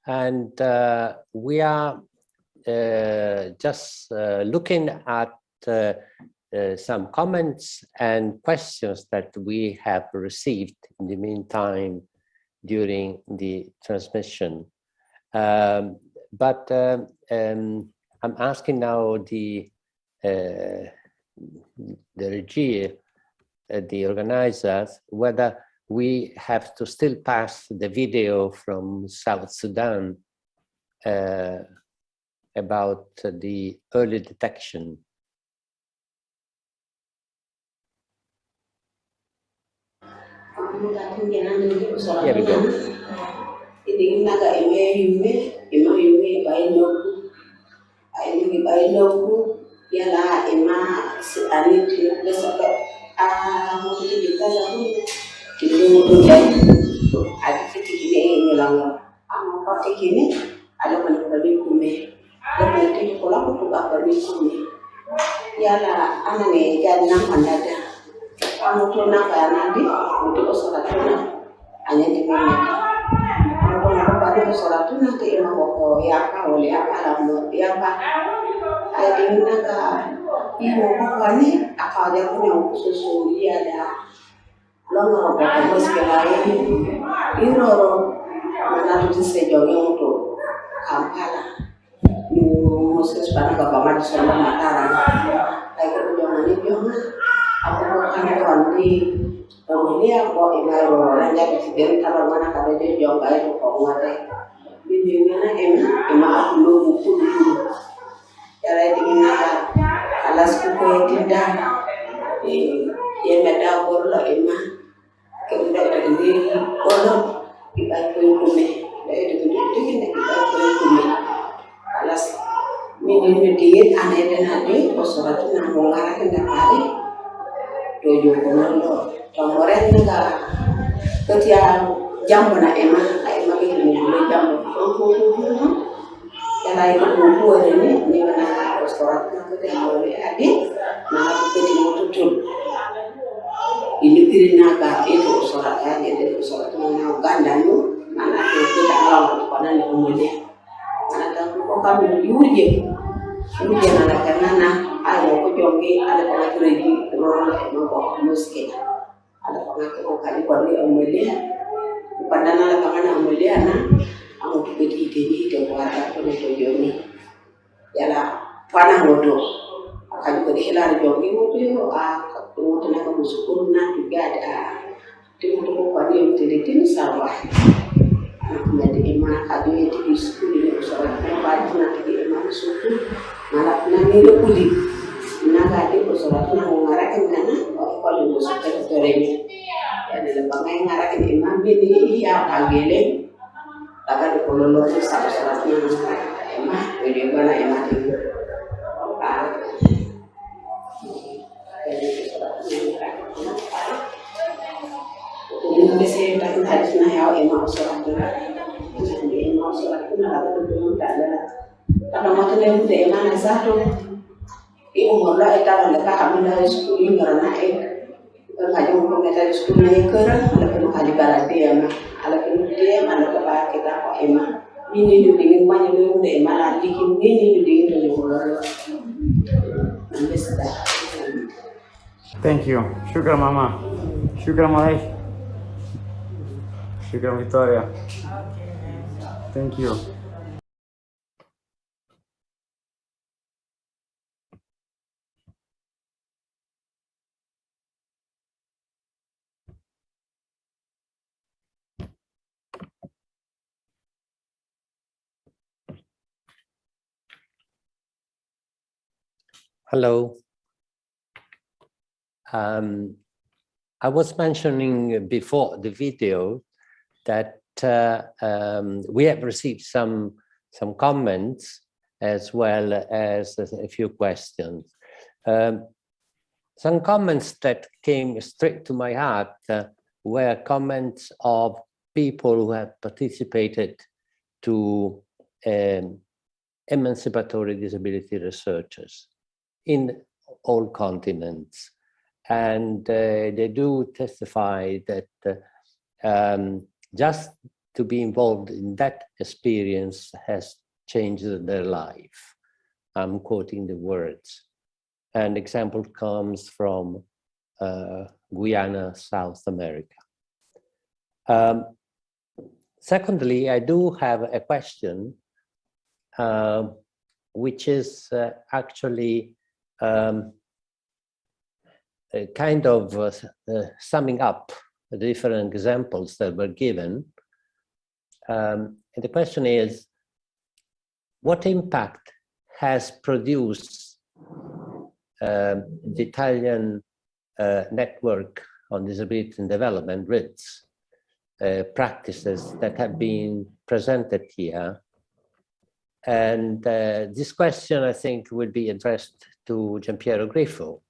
And we are just looking at some comments and questions that we have received in the meantime during the transmission. But I'm asking now the regie, the organizers, whether we have to still pass the video from South Sudan about the early detection. Here we go. Yala anane jadi nampandada kamu tuh napa nanti untuk sholat tuna hanya di mana kamu napa pada sholat tuna ke imam boko ya apa oleh apa lamu ya apa ada di mana ka ibu boko ni apa ada punya khusus dia ada longgar boko meski lain iroro mana tuh sejauhnya untuk Kampala Moses pada bapak di sana mataran, kayak kemudian ini bilang, aku bukan orang di Mongolia, kok imai orang jadi sendiri kalau mana kalau dia jauh kayak itu kok nggak ini mana emang aku lu buku dulu, cara ini mana alas buku yang tidak, dia ada borla emang, kemudian ada ini borla ibai kume, dari itu ibai kume, alas Mini diet aneh dan ade, osorat nang mongara kena kari, dojo kono tomoren nega, ketia jam mana emah begini dulu jam, yang lain buku ada ni mana osorat nang ketia awalnya ade, mana ketia tutul, ini piring naga itu osorat aja, jadi osorat mana gandanu, mana kita alam pada ni umurnya. Ada kok yuje anak karena ada kok jongi ada kok reji orang kok meski ada kok kali kali amelia pada nala kangana amelia na amo kipeti kini ke buat ko jongi yala pana moto kali ko hela jongi moto moto na ko sukuru na juga ada timu ko kali tin sawah menjadi emang kado yang di sekolah ini usaha yang baik nanti di emang suku malah nanti itu kuli naga di usaha yang mengarakan mana kalau musuh tertorenya ya dalam bangkai ngarakan emang ini ya panggilin agar di kolon itu satu-satunya emang video mana emang itu ini biasanya tak harus naya emang usaha itu surat tuna la ko dum ta la kada mata ne de mana zato umur la eta la ka hamila school ngara na ngaji ko meta school na kera ala ko kali balade ama ala ko de ma la ba ke ta ko ema ini ni dingin ma ni de ma la dikin ni dingin ni ko la Thank you. Shukran mama. Shukran Malay. Shukran Victoria. Thank you. Hello. I was mentioning before the video that we have received some comments as well as a few questions. Some comments that came straight to my heart were comments of people who have participated to emancipatory disability researchers in all continents. And they do testify that just to be involved in that experience has changed their life. I'm quoting the words. An example comes from Guyana, South America. Secondly, I do have a question, which is actually kind of summing up the different examples that were given. And the question is, what impact has produced the Italian network on disability and development, RIDS, practices that have been presented here? And this question, I think, will be addressed to Giampiero Griffo.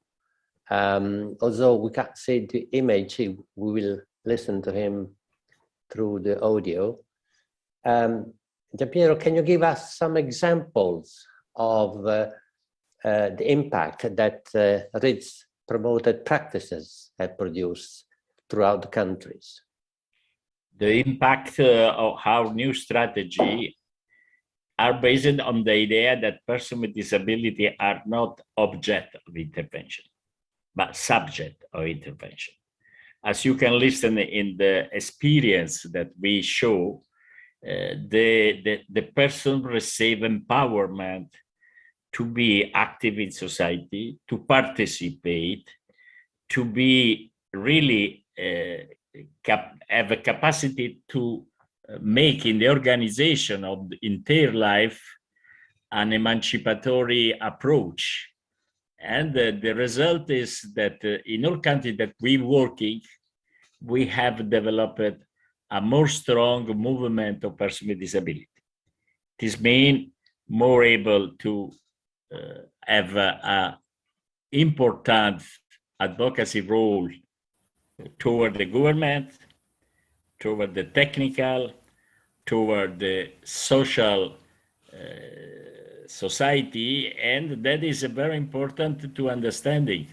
Although we can't see the image, we will listen to him through the audio. Giampiero, can you give us some examples of the impact that RIDS promoted practices have produced throughout the countries? The impact of our new strategy are based on the idea that persons with disability are not object of intervention, but subject of intervention. As you can listen in the experience that we show, the person receive empowerment to be active in society, to participate, to be really have a capacity to make in the organization of the entire life an emancipatory approach. And the result is that in all countries that we're working, we have developed a more strong movement of persons with disability. This means more able to have an important advocacy role toward the government, toward the technical, toward the social society, and that is very important to understanding.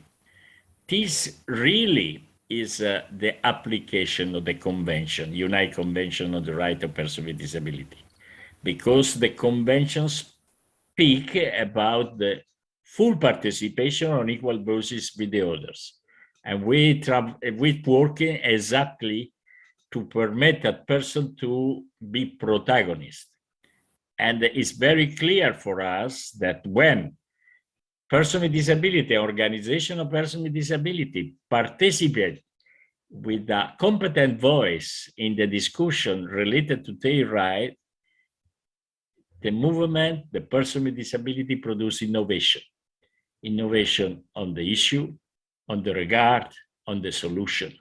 This really is the application of the convention, United Convention on the Right of Persons with Disability, because the conventions speak about the full participation on equal basis with the others. And we're working exactly to permit that person to be protagonist. And it's very clear for us that when person with disability, organization of person with disability participate with a competent voice in the discussion related to their right, the movement, the person with disability produce innovation. Innovation on the issue, on the regard, on the solution.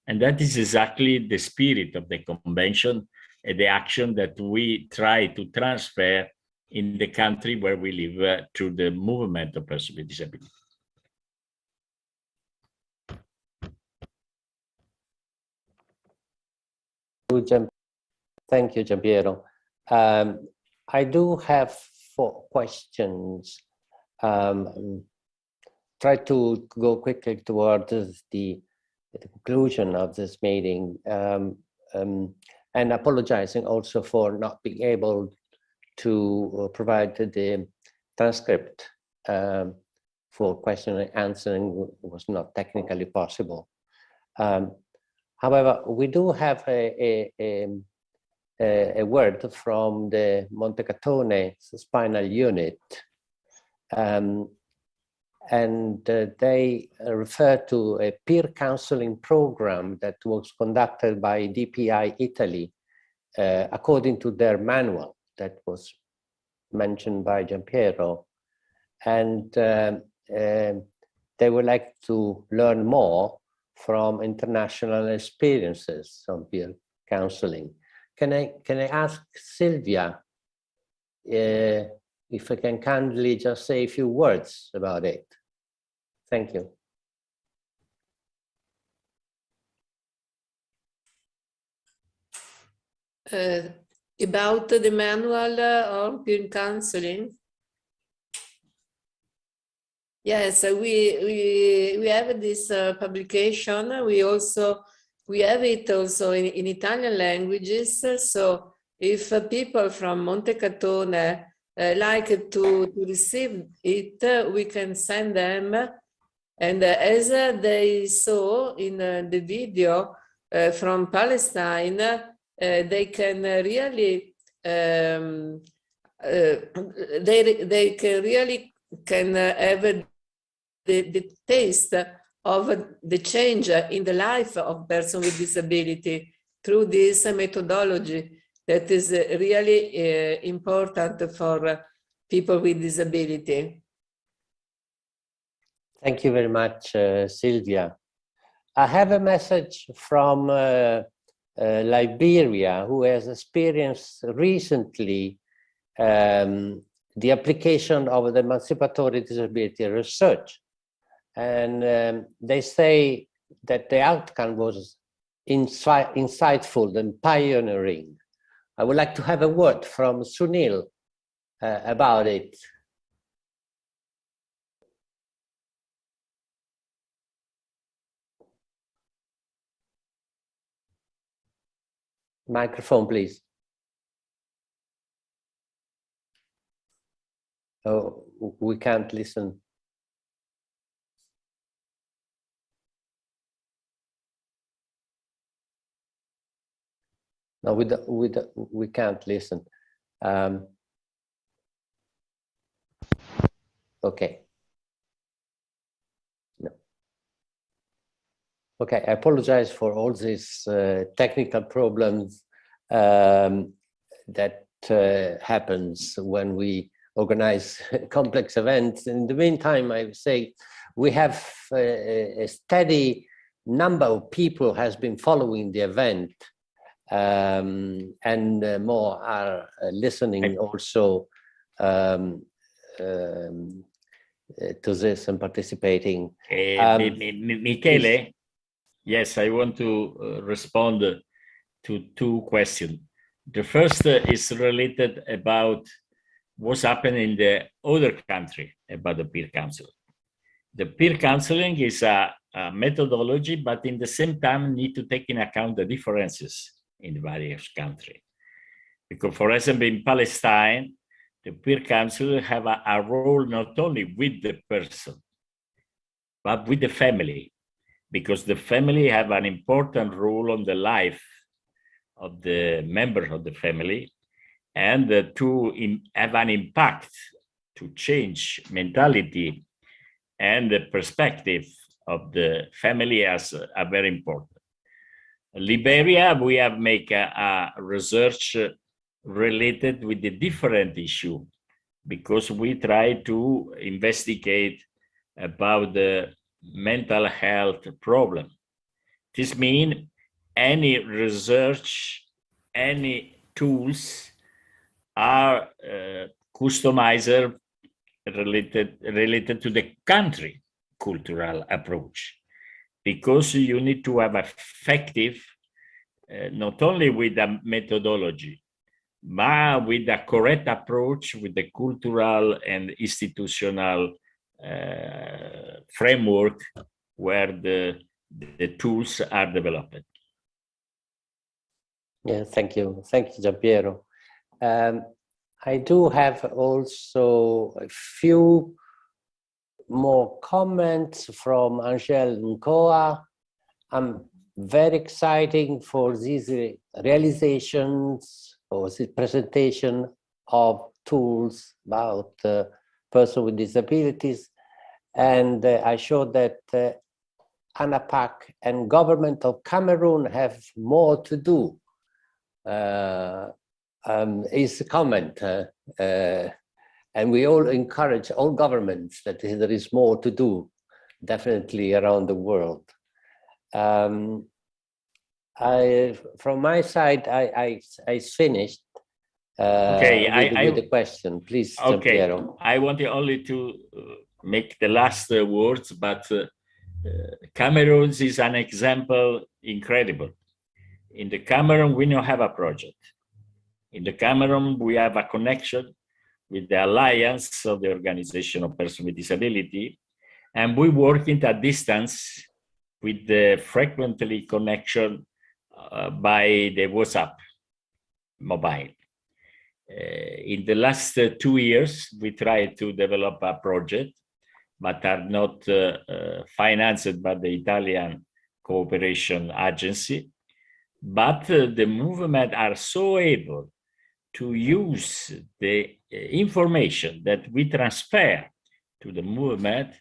And that is exactly the spirit of the convention and the action that we try to transfer in the country where we live through the movement of persons with disability. Thank you, Giampiero. I do have 4 questions. Try to go quickly towards the conclusion of this meeting, and apologizing also for not being able to provide the transcript for question and answering was not technically possible. However, we do have a word from the Montecatone spinal unit, and they refer to a peer counseling program that was conducted by DPI Italy according to their manual that was mentioned by Giampiero. And they would like to learn more from international experiences on peer counseling. Can I ask Sylvia if I can kindly just say a few words about it? Thank you. About the manual on peer counseling. Yes, we have this publication. We have it also in Italian languages. So if people from Montecatone like to receive it, we can send them. And as they saw in the video from Palestine, they can really they can really have the taste of the change in the life of person with disability through this methodology that is really important for people with disability. Thank you very much, Sylvia. I have a message from Liberia, who has experienced recently the application of the emancipatory disability research. And they say that the outcome was insightful and pioneering. I would like to have a word from Sunil about it. Microphone, please. Oh, we can't listen. No, we can't listen. Okay. No. Okay, I apologize for all these technical problems that happens when we organize complex events. In the meantime, I would say we have a steady number of people has been following the event, and more are listening also to this and participating. Michele, yes, I want to respond to 2 questions. The first is related about what's happening in the other country about the peer counseling. The peer counseling is a methodology, but in the same time need to take in account the differences in the various countries. Because, for example, in Palestine, the peer counselor have a role not only with the person, but with the family, because the family have an important role on the life of the members of the family, and to have an impact to change mentality and the perspective of the family as a very important. Liberia, we have made a research related with the different issue, because we try to investigate about the mental health problem. This means any research, any tools are customized related to the country cultural approach, because you need to have effective, not only with a methodology, but with a correct approach, with the cultural and institutional framework where the tools are developed. Yeah, thank you. Thank you, Giampiero. I do have also a few more comments from Angel Nkoa. I'm very exciting for these realizations or this presentation of tools about persons with disabilities. And I showed that ANAPAC and government of Cameroon have more to do. Is a comment. And we all encourage all governments that there is more to do, definitely around the world. From my side, I finished with the question. Please, okay. Giampiero. I wanted only to make the last words, but Cameroon is an example incredible. In the Cameroon, we now have a project. In the Cameroon, we have a connection with the Alliance of the Organization of Persons with Disability, and we work at a distance with the frequently connection by the WhatsApp mobile. In the last 2 years, we tried to develop a project, but are not financed by the Italian Cooperation Agency. But the movement are so able to use the information that we transfer to the movement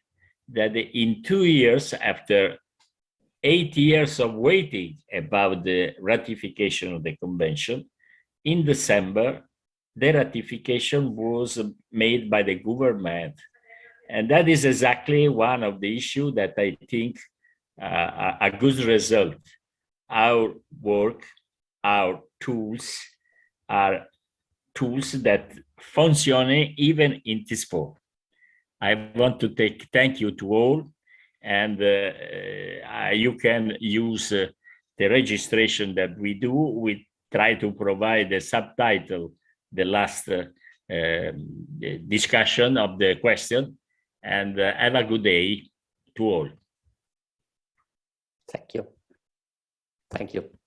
that in 2 years, after 8 years of waiting about the ratification of the convention, in December, the ratification was made by the government. And that is exactly one of the issues that I think a good result. Our work, our tools are tools that function even in this form. I want to thank you to all, and you can use the registration that we do. We try to provide a subtitle, the last discussion of the question, and have a good day to all. Thank you. Thank you.